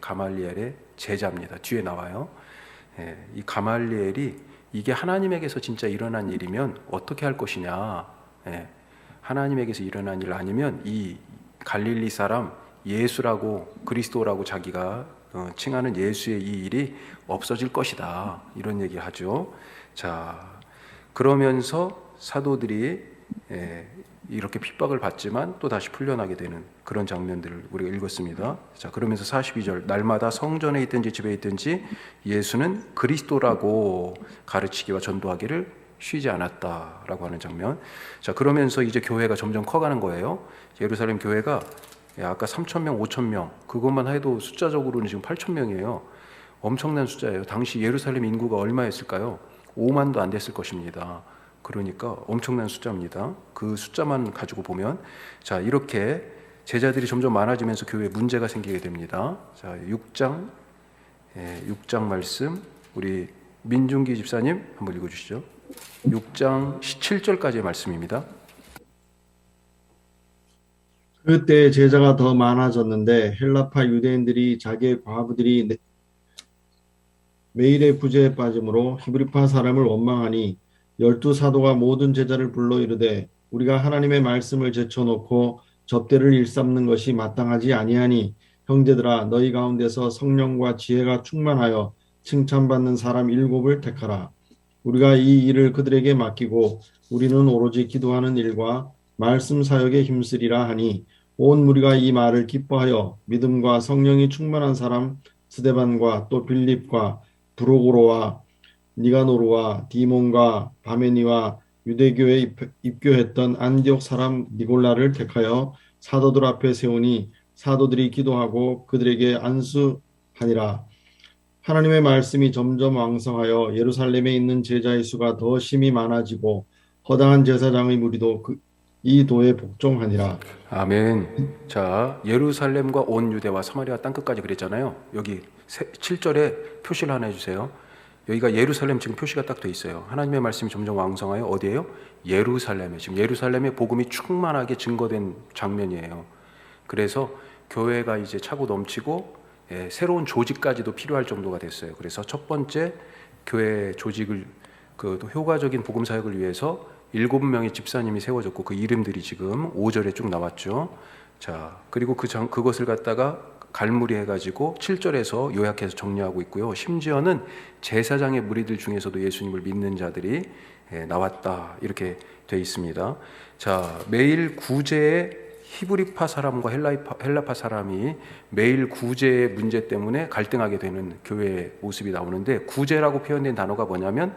가말리엘의 제자입니다. 뒤에 나와요. 이 가말리엘이 이게 하나님에게서 진짜 일어난 일이면 어떻게 할 것이냐. 하나님에게서 일어난 일 아니면 이 갈릴리 사람 예수라고 그리스도라고 자기가 칭하는 예수의 이 일이 없어질 것이다. 이런 얘기를 하죠. 자, 그러면서 사도들이 이렇게 핍박을 받지만 또 다시 풀려나게 되는 그런 장면들을 우리가 읽었습니다. 자, 그러면서 42절 날마다 성전에 있든지 집에 있든지 예수는 그리스도라고 가르치기와 전도하기를 쉬지 않았다라고 하는 장면. 자, 그러면서 이제 교회가 점점 커가는 거예요. 예루살렘 교회가 아까 3,000명, 5,000명 그것만 해도 숫자적으로는 지금 8,000명이에요. 엄청난 숫자예요. 당시 예루살렘 인구가 얼마였을까요? 5만도 안 됐을 것입니다. 그러니까 엄청난 숫자입니다. 그 숫자만 가지고 보면 자, 이렇게 제자들이 점점 많아지면서 교회에 문제가 생기게 됩니다. 자, 6장 말씀 우리 민중기 집사님 한번 읽어주시죠. 6장 17절까지의 말씀입니다. 그때 제자가 더 많아졌는데 헬라파 유대인들이 자기의 과부들이 매일의 부재에 빠짐으로 히브리파 사람을 원망하니 12사도가 모든 제자를 불러 이르되 우리가 하나님의 말씀을 제쳐놓고 접대를 일삼는 것이 마땅하지 아니하니 형제들아 너희 가운데서 성령과 지혜가 충만하여 칭찬받는 사람 7을 택하라. 우리가 이 일을 그들에게 맡기고 우리는 오로지 기도하는 일과 말씀 사역에 힘쓰리라 하니 온 무리가 이 말을 기뻐하여 믿음과 성령이 충만한 사람 스데반과 또 빌립과 브로고로와 니가노르와 디몬과 바메니와 유대교에 입교했던 안디옥 사람 니골라를 택하여 사도들 앞에 세우니 사도들이 기도하고 그들에게 안수하니라. 하나님의 말씀이 점점 왕성하여 예루살렘에 있는 제자의 수가 더 심히 많아지고 허다한 제사장의 무리도 이 도에 복종하니라. 아멘. 자, 예루살렘과 온 유대와 사마리아 땅끝까지 그랬잖아요. 여기 7절에 표시를 하나 해주세요. 여기가 예루살렘 지금 표시가 딱 돼 있어요. 하나님의 말씀이 점점 왕성하여 어디예요? 예루살렘에. 지금 예루살렘에 복음이 충만하게 증거된 장면이에요. 그래서 교회가 이제 차고 넘치고 새로운 조직까지도 필요할 정도가 됐어요. 그래서 첫 번째 교회 조직을 효과적인 복음 사역을 위해서 7명의 집사님이 세워졌고 그 이름들이 지금 5절에 쭉 나왔죠. 자, 그리고 그것을 갖다가 갈무리 해가지고 7절에서 요약해서 정리하고 있고요. 심지어는 제사장의 무리들 중에서도 예수님을 믿는 자들이 나왔다 이렇게 돼 있습니다. 자, 매일 구제의 히브리파 사람과 헬라파 사람이 매일 구제의 문제 때문에 갈등하게 되는 교회의 모습이 나오는데 구제라고 표현된 단어가 뭐냐면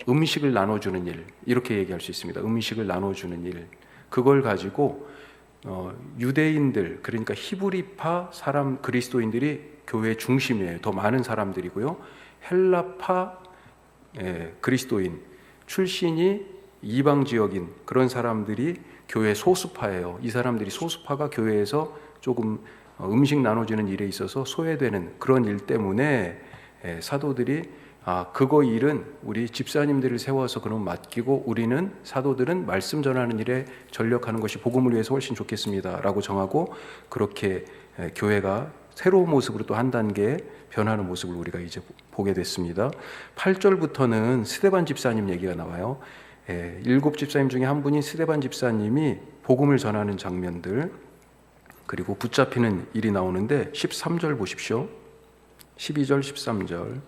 음식을 나눠주는 일, 이렇게 얘기할 수 있습니다. 음식을 나눠주는 일, 그걸 가지고 유대인들, 그러니까 히브리파 사람 그리스도인들이 교회 중심이에요. 더 많은 사람들이고요. 헬라파 그리스도인 출신이 이방 지역인 그런 사람들이 교회 소수파예요. 이 사람들이 소수파가 교회에서 조금 음식 나눠주는 일에 있어서 소외되는 그런 일 때문에 사도들이 그거 일은 우리 집사님들을 세워서 그럼 맡기고 우리는 사도들은 말씀 전하는 일에 전력하는 것이 복음을 위해서 훨씬 좋겠습니다 라고 정하고, 그렇게 교회가 새로운 모습으로 또 한 단계 변하는 모습을 우리가 이제 보게 됐습니다. 8절부터는 스데반 집사님 얘기가 나와요. 7 집사님 중에 한 분인 스데반 집사님이 복음을 전하는 장면들, 그리고 붙잡히는 일이 나오는데 13절 보십시오. 12절, 13절.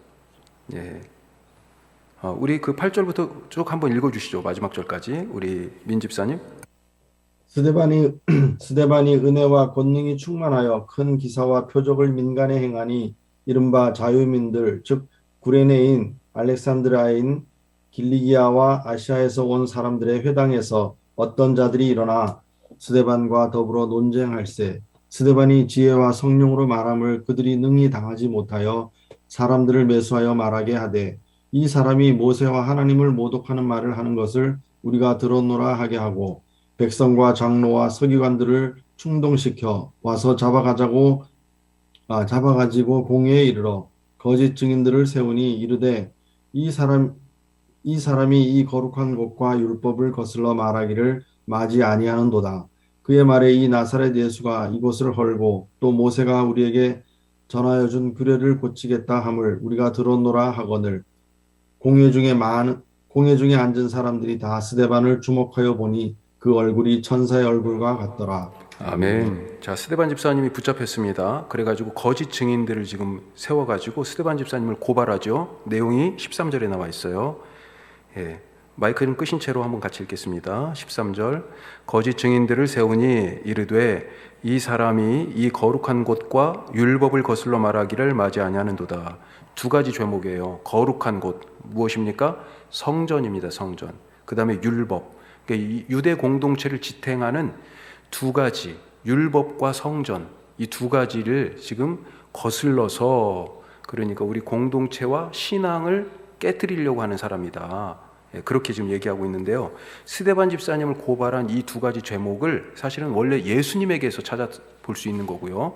우리 그 8절부터 쭉 한번 읽어주시죠. 마지막 절까지. 우리 민 집사님. 스데반이 은혜와 권능이 충만하여 큰 기사와 표적을 민간에 행하니 이른바 자유민들 즉 구레네인, 알렉산드라인, 길리기아와 아시아에서 온 사람들의 회당에서 어떤 자들이 일어나 스데반과 더불어 논쟁할세. 스데반이 지혜와 성령으로 말함을 그들이 능히 당하지 못하여 사람들을 매수하여 말하게 하되, 이 사람이 모세와 하나님을 모독하는 말을 하는 것을 우리가 들었노라 하게 하고, 백성과 장로와 서기관들을 충동시켜 와서 잡아가지고 공회에 이르러 거짓 증인들을 세우니 이르되, 이 사람이 이 거룩한 곳과 율법을 거슬러 말하기를 마지 아니하는도다. 그의 말에 이 나사렛 예수가 이곳을 헐고 또 모세가 우리에게 전하여 준 규례를 고치겠다 함을 우리가 들었노라 하거늘, 공회 중에 앉은 사람들이 다 스데반을 주목하여 보니 그 얼굴이 천사의 얼굴과 같더라. 아멘. 자, 스데반 집사님이 붙잡혔습니다. 그래가지고 거짓 증인들을 지금 세워가지고 스데반 집사님을 고발하죠. 내용이 13절에 나와 있어요. 마이크는 끄신 채로 한번 같이 읽겠습니다. 13절. 거짓 증인들을 세우니 이르되, 이 사람이 이 거룩한 곳과 율법을 거슬러 말하기를 마지 아니하는도다. 두 가지 죄목이에요. 거룩한 곳 무엇입니까? 성전입니다. 성전. 그 다음에 율법. 그러니까 이 유대 공동체를 지탱하는 두 가지, 율법과 성전, 이 두 가지를 지금 거슬러서, 그러니까 우리 공동체와 신앙을 깨뜨리려고 하는 사람이다. 그렇게 지금 얘기하고 있는데요. 스데반 집사님을 고발한 이 두 가지 죄목을 사실은 원래 예수님에게서 찾아볼 수 있는 거고요.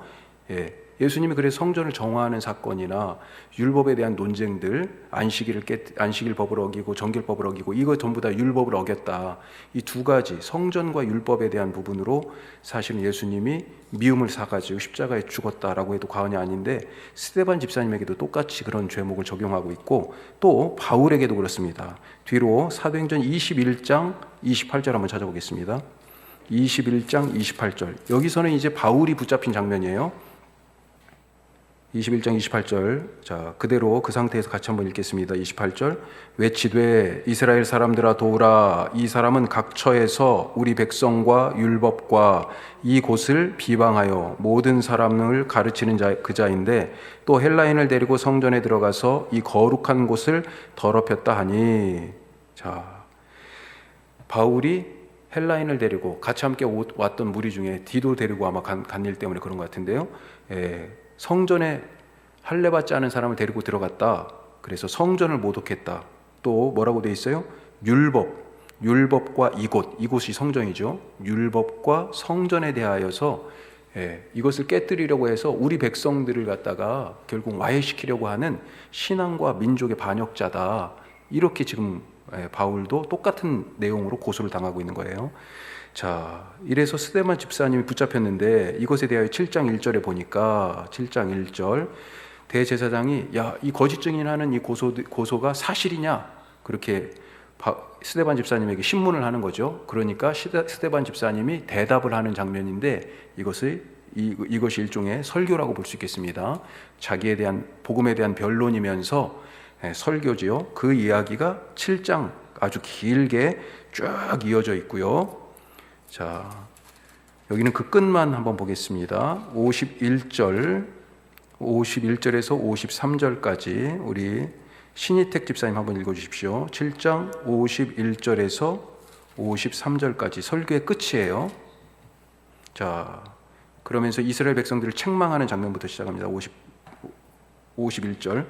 예수님이 그래서 성전을 정화하는 사건이나 율법에 대한 논쟁들, 안식일 법을 어기고 정결법을 어기고, 이거 전부 다 율법을 어겼다. 이 두 가지 성전과 율법에 대한 부분으로 사실은 예수님이 미움을 사가지고 십자가에 죽었다라고 해도 과언이 아닌데, 스데반 집사님에게도 똑같이 그런 죄목을 적용하고 있고, 또 바울에게도 그렇습니다. 뒤로 사도행전 21장 28절 한번 찾아보겠습니다. 21장 28절. 여기서는 이제 바울이 붙잡힌 장면이에요. 21장 28절. 자, 그대로 그 상태에서 같이 한번 읽겠습니다. 28절. 외치되 이스라엘 사람들아 도우라. 이 사람은 각처에서 우리 백성과 율법과 이 곳을 비방하여 모든 사람을 가르치는 그 자인데, 또 헬라인을 데리고 성전에 들어가서 이 거룩한 곳을 더럽혔다 하니. 자, 바울이 헬라인을 데리고 같이 함께 왔던 무리 중에 디도 데리고 아마 간 일 때문에 그런 것 같은데요. 성전에 할례받지 않은 사람을 데리고 들어갔다. 그래서 성전을 모독했다. 또 뭐라고 돼 있어요? 율법과 이곳이 성전이죠. 율법과 성전에 대하여서 이것을 깨뜨리려고 해서 우리 백성들을 갖다가 결국 와해시키려고 하는 신앙과 민족의 반역자다. 이렇게 지금 바울도 똑같은 내용으로 고소를 당하고 있는 거예요. 자, 이래서 스데반 집사님이 붙잡혔는데, 이것에 대하여 7장 1절에 보니까 7장 1절 대제사장이 이 거짓 증인하는 이 고소가 사실이냐, 그렇게 스데반 집사님에게 신문을 하는 거죠. 그러니까 스데반 집사님이 대답을 하는 장면인데, 이것이 일종의 설교라고 볼 수 있겠습니다. 자기에 대한 복음에 대한 변론이면서 설교지요. 그 이야기가 7장 아주 길게 쭉 이어져 있고요. 자, 여기는 그 끝만 한번 보겠습니다. 51절에서 53절까지 우리 신희택 집사님 한번 읽어주십시오. 7장 51절에서 53절까지 설교의 끝이에요. 자, 그러면서 이스라엘 백성들을 책망하는 장면부터 시작합니다. 51절.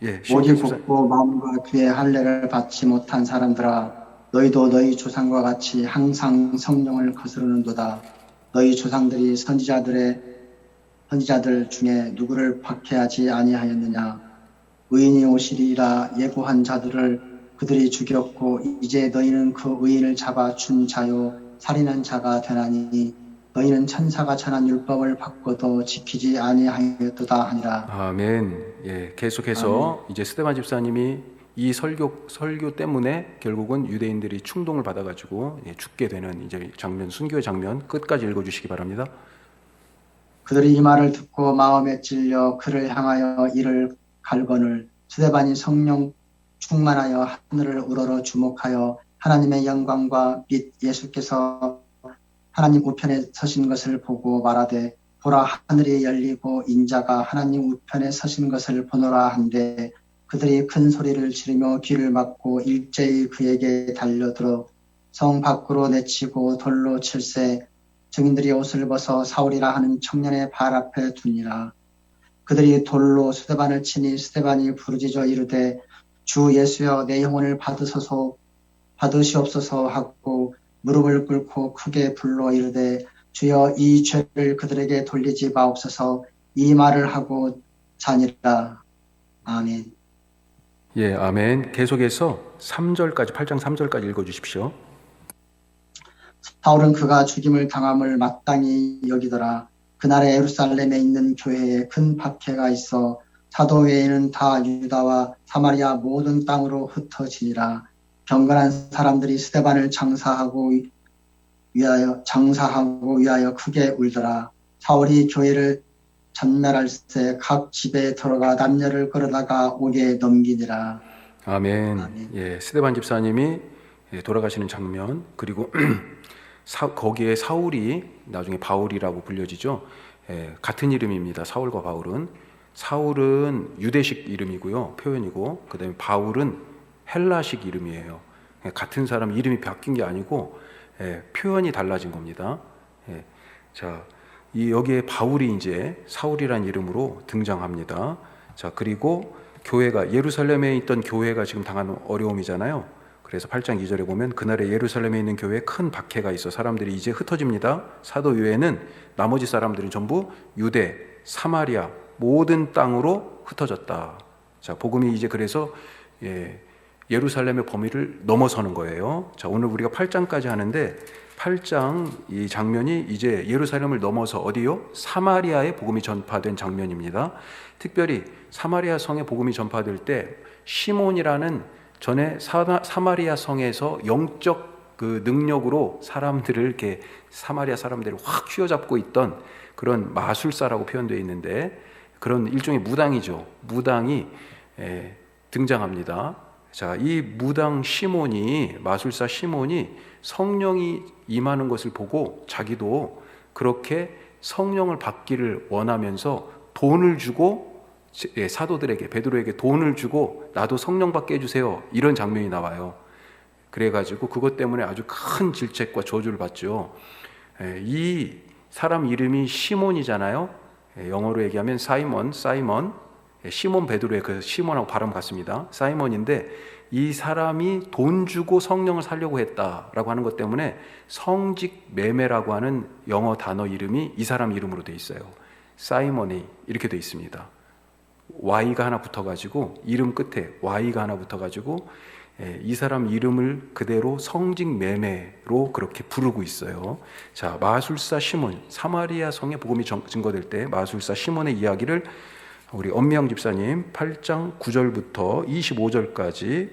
예, 목이 신희택 집사님. 곱고 마음과 귀의 할례를 받지 못한 사람들아, 너희도 너희 조상과 같이 항상 성령을 거스르는도다. 너희 조상들이 선지자들 중에 누구를 박해하지 아니하였느냐? 의인이 오시리라 예고한 자들을 그들이 죽였고, 이제 너희는 그 의인을 잡아 준 자요 살인한 자가 되나니, 너희는 천사가 전한 율법을 받고도 지키지 아니하였도다 하니라. 아멘. 예, 계속해서 이제 스데반 집사님이 이 설교 때문에 결국은 유대인들이 충동을 받아가지고 죽게 되는 이제 장면, 순교의 장면 끝까지 읽어주시기 바랍니다. 그들이 이 말을 듣고 마음에 찔려 그를 향하여 이를 갈거늘 스데반이 성령 충만하여 하늘을 우러러 주목하여 하나님의 영광과 및 예수께서 하나님 우편에 서신 것을 보고 말하되, 보라, 하늘이 열리고 인자가 하나님 우편에 서신 것을 보노라 한데, 그들이 큰 소리를 지르며 귀를 막고 일제히 그에게 달려들어 성 밖으로 내치고 돌로 칠세. 증인들이 옷을 벗어 사울이라 하는 청년의 발 앞에 두니라. 그들이 돌로 스데반을 치니 스데반이 부르짖어 이르되, 주 예수여, 내 영혼을 받으시옵소서 하고 무릎을 꿇고 크게 불러 이르되, 주여, 이 죄를 그들에게 돌리지 마옵소서. 이 말을 하고 자니라. 아멘. 예, 아멘. 계속해서 3절까지 8장 3절까지 읽어주십시오. 사울은 그가 죽임을 당함을 마땅히 여기더라. 그날에 예루살렘에 있는 교회에 큰 박해가 있어 사도 외에는 다 유다와 사마리아 모든 땅으로 흩어지니라. 경건한 사람들이 스데반을 장사하고 위하여 크게 울더라. 사울이 교회를 전멸할 때 각 집에 들어가 남녀를 끌어다가 옥에 넘기니라. 아멘. 아멘. 예, 스데반 집사님이 돌아가시는 장면, 그리고 거기에 사울이 나중에 바울이라고 불려지죠. 예, 같은 이름입니다. 사울과 바울은. 사울은 유대식 이름이고요, 표현이고, 그 다음에 바울은 헬라식 이름이에요. 예, 같은 사람 이름이 바뀐 게 아니고 표현이 달라진 겁니다. 예, 자, 여기에 바울이 이제 사울이라는 이름으로 등장합니다. 자, 그리고 교회가, 예루살렘에 있던 교회가 지금 당한 어려움이잖아요. 그래서 8장 2절에 보면, 그날에 예루살렘에 있는 교회에 큰 박해가 있어 사람들이 이제 흩어집니다. 사도 외에는 나머지 사람들은 전부 유대, 사마리아 모든 땅으로 흩어졌다. 자, 복음이 이제 그래서 예루살렘의 범위를 넘어서는 거예요. 자, 오늘 우리가 8장까지 하는데 8장 이 장면이 이제 예루살렘을 넘어서 어디요? 사마리아에 복음이 전파된 장면입니다. 특별히 사마리아 성에 복음이 전파될 때 시몬이라는 전에 사마리아 성에서 영적 그 능력으로 사람들을 이렇게 사마리아 사람들을 확 휘어잡고 있던 그런 마술사라고 표현되어 있는데, 그런 일종의 무당이죠. 무당이 등장합니다. 자, 이 무당 시몬이, 마술사 시몬이 성령이 임하는 것을 보고 자기도 그렇게 성령을 받기를 원하면서 돈을 주고 사도들에게, 베드로에게 돈을 주고 나도 성령 받게 해주세요, 이런 장면이 나와요. 그래가지고 그것 때문에 아주 큰 질책과 저주를 받죠. 이 사람 이름이 시몬이잖아요. 영어로 얘기하면 사이먼, 시몬 베드로의 그 시몬하고 발음 같습니다. 사이먼인데, 이 사람이 돈 주고 성령을 살려고 했다라고 하는 것 때문에 성직 매매라고 하는 영어 단어 이름이 이 사람 이름으로 돼 있어요. 사이먼이 이렇게 돼 있습니다. Y가 하나 붙어가지고, 이름 끝에 Y가 하나 붙어가지고 이 사람 이름을 그대로 성직 매매로 그렇게 부르고 있어요. 자, 마술사 시몬, 사마리아 성에 복음이 증거될 때 마술사 시몬의 이야기를 우리 엄미영 집사님 8장 9절부터 25절까지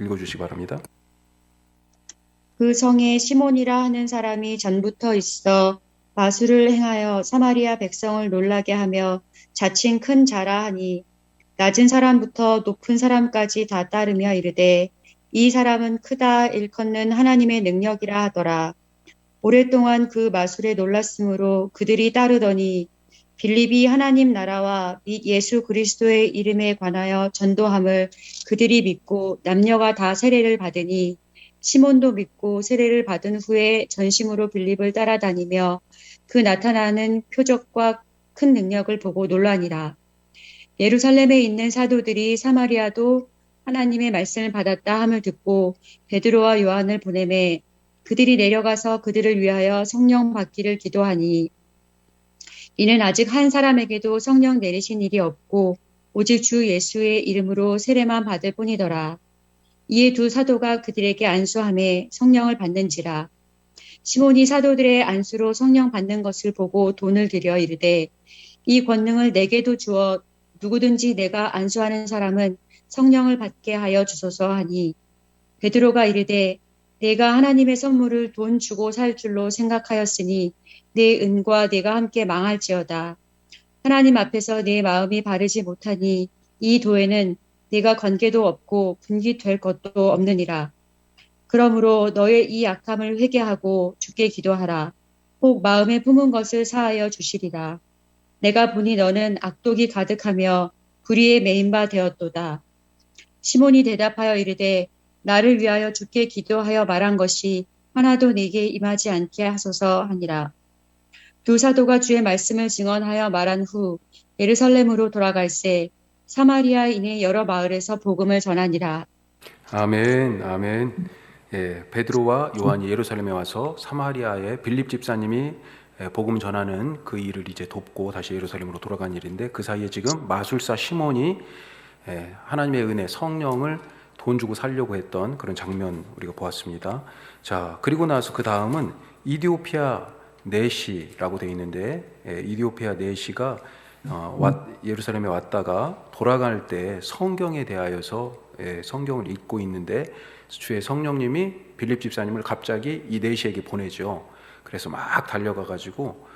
읽어주시기 바랍니다. 그 성에 시몬이라 하는 사람이 전부터 있어 마술을 행하여 사마리아 백성을 놀라게 하며 자칭 큰 자라 하니, 낮은 사람부터 높은 사람까지 다 따르며 이르되, 이 사람은 크다 일컫는 하나님의 능력이라 하더라. 오랫동안 그 마술에 놀랐으므로 그들이 따르더니 빌립이 하나님 나라와 및 예수 그리스도의 이름에 관하여 전도함을 그들이 믿고 남녀가 다 세례를 받으니 시몬도 믿고 세례를 받은 후에 전심으로 빌립을 따라다니며 그 나타나는 표적과 큰 능력을 보고 놀라니라. 예루살렘에 있는 사도들이 사마리아도 하나님의 말씀을 받았다 함을 듣고 베드로와 요한을 보내매 그들이 내려가서 그들을 위하여 성령 받기를 기도하니 이는 아직 한 사람에게도 성령 내리신 일이 없고 오직 주 예수의 이름으로 세례만 받을 뿐이더라. 이에 두 사도가 그들에게 안수하매 성령을 받는지라. 시몬이 사도들의 안수로 성령 받는 것을 보고 돈을 들여 이르되 이 권능을 내게도 주어 누구든지 내가 안수하는 사람은 성령을 받게 하여 주소서 하니 베드로가 이르되 내가 하나님의 선물을 돈 주고 살 줄로 생각하였으니 내 은과 내가 함께 망할지어다. 하나님 앞에서 내 마음이 바르지 못하니 이 도에는 내가 관계도 없고 분기될 것도 없느니라. 그러므로 너의 이 약함을 회개하고 주께 기도하라. 혹 마음에 품은 것을 사하여 주시리라. 내가 보니 너는 악독이 가득하며 불의에 매인 바 되었도다. 시몬이 대답하여 이르되 나를 위하여 주께 기도하여 말한 것이 하나도 내게 임하지 않게 하소서 하니라. 두 사도가 주의 말씀을 증언하여 말한 후 예루살렘으로 돌아갈새 사마리아인의 여러 마을에서 복음을 전하니라. 아멘, 아멘. 예, 베드로와 요한이 예루살렘에 와서 사마리아의 빌립 집사님이 복음 전하는 그 일을 이제 돕고 다시 예루살렘으로 돌아간 일인데 그 사이에 지금 마술사 시몬이 하나님의 은혜 성령을 돈 주고 살려고 했던 그런 장면 우리가 보았습니다. 자, 그리고 나서 그 다음은 이디오피아 네시라고 되어 있는데 이디오피아 네시가 예루살렘에 왔다가 돌아갈 때 성경에 대하여서 성경을 읽고 있는데 주의 성령님이 빌립 집사님을 갑자기 이 네시에게 보내죠. 그래서 막 달려가 가지고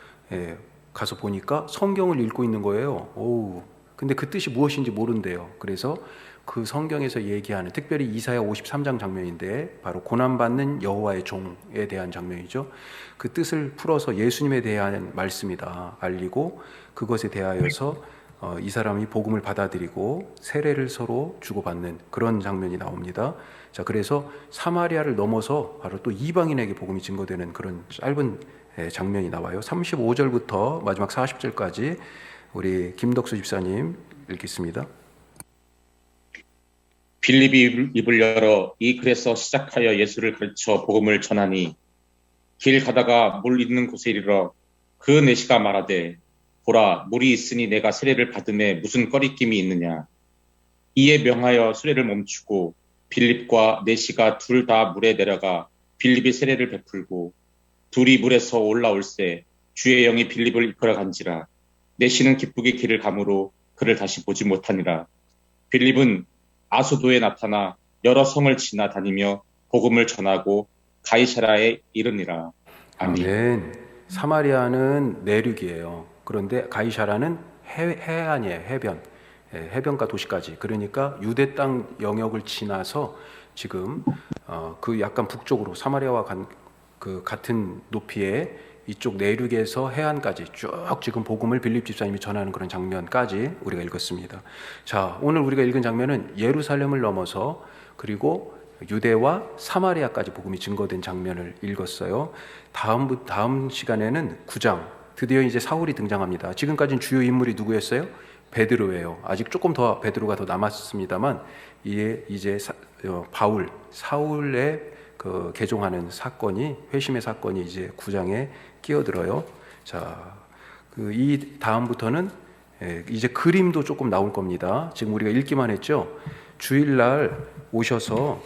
가서 보니까 성경을 읽고 있는 거예요. 오우. 근데 그 뜻이 무엇인지 모른대요. 그래서 그 성경에서 얘기하는 특별히 이사야 53장 장면인데 바로 고난받는 여호와의 종에 대한 장면이죠. 그 뜻을 풀어서 예수님에 대한 말씀이다 알리고 그것에 대하여서 이 사람이 복음을 받아들이고 세례를 서로 주고받는 그런 장면이 나옵니다. 자, 그래서 사마리아를 넘어서 바로 또 이방인에게 복음이 증거되는 그런 짧은 장면이 나와요. 35절부터 마지막 40절까지 우리 김덕수 집사님 읽겠습니다. 빌립이 입을 열어 이 글에서 시작하여 예수를 가르쳐 복음을 전하니 길 가다가 물 있는 곳에 이르러 그 내시가 말하되 보라 물이 있으니 내가 세례를 받음에 무슨 꺼리낌이 있느냐. 이에 명하여 수레를 멈추고 빌립과 내시가 둘 다 물에 내려가 빌립이 세례를 베풀고 둘이 물에서 올라올새 주의 영이 빌립을 이끌어 간지라. 내시는 기쁘게 길을 가므로 그를 다시 보지 못하니라. 빌립은 아소도에 나타나 여러 성을 지나다니며 복음을 전하고 가이사라에 이르니라. 아멘. 아멘. 사마리아는 내륙이에요. 그런데 가이사라는 해안이에요. 해변가 도시까지. 그러니까 유대 땅 영역을 지나서 지금 그 약간 북쪽으로 사마리아와 그 같은 높이의 이쪽 내륙에서 해안까지 쭉 지금 복음을 빌립 집사님이 전하는 그런 장면까지 우리가 읽었습니다. 자, 오늘 우리가 읽은 장면은 예루살렘을 넘어서 그리고 유대와 사마리아까지 복음이 증거된 장면을 읽었어요. 다음 시간에는 9장 드디어 이제 사울이 등장합니다. 지금까지는 주요 인물이 누구였어요? 베드로예요. 아직 조금 더 베드로가 더 남았습니다만 이제 사울의 그 개종하는 사건이 회심의 사건이 이제 9장에 끼어들어요. 자, 이 다음부터는 이제 그림도 조금 나올 겁니다. 지금 우리가 읽기만 했죠. 주일날 오셔서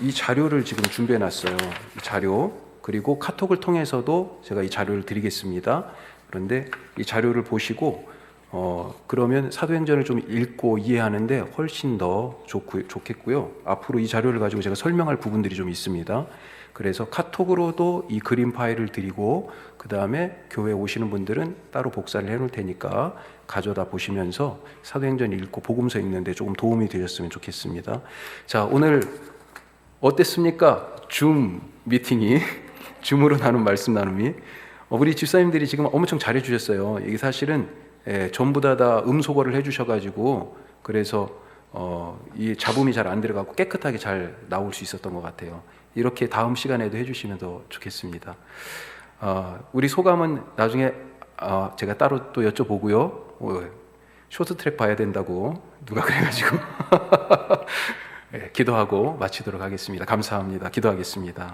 이 자료를 지금 준비해 놨어요. 이 자료 그리고 카톡을 통해서도 제가 이 자료를 드리겠습니다. 그런데 이 자료를 보시고 그러면 사도행전을 좀 읽고 이해하는데 훨씬 더 좋겠고요. 앞으로 이 자료를 가지고 제가 설명할 부분들이 좀 있습니다. 그래서 카톡으로도 이 그림 파일을 드리고 그 다음에 교회 오시는 분들은 따로 복사를 해놓을 테니까 가져다 보시면서 사도행전 읽고 복음서 읽는데 조금 도움이 되셨으면 좋겠습니다. 자, 오늘 어땠습니까? 줌 미팅이 줌으로 나눈 말씀 나눔이 우리 집사님들이 지금 엄청 잘해 주셨어요. 이게 사실은 전부 다 음소거를 해 주셔가지고 그래서 이 잡음이 잘 안 들어가고 깨끗하게 잘 나올 수 있었던 것 같아요. 이렇게 다음 시간에도 해주시면 더 좋겠습니다. 우리 소감은 나중에 제가 따로 또 여쭤보고요. 쇼트트랙 봐야 된다고 누가 그래가지고 기도하고 마치도록 하겠습니다. 감사합니다. 기도하겠습니다.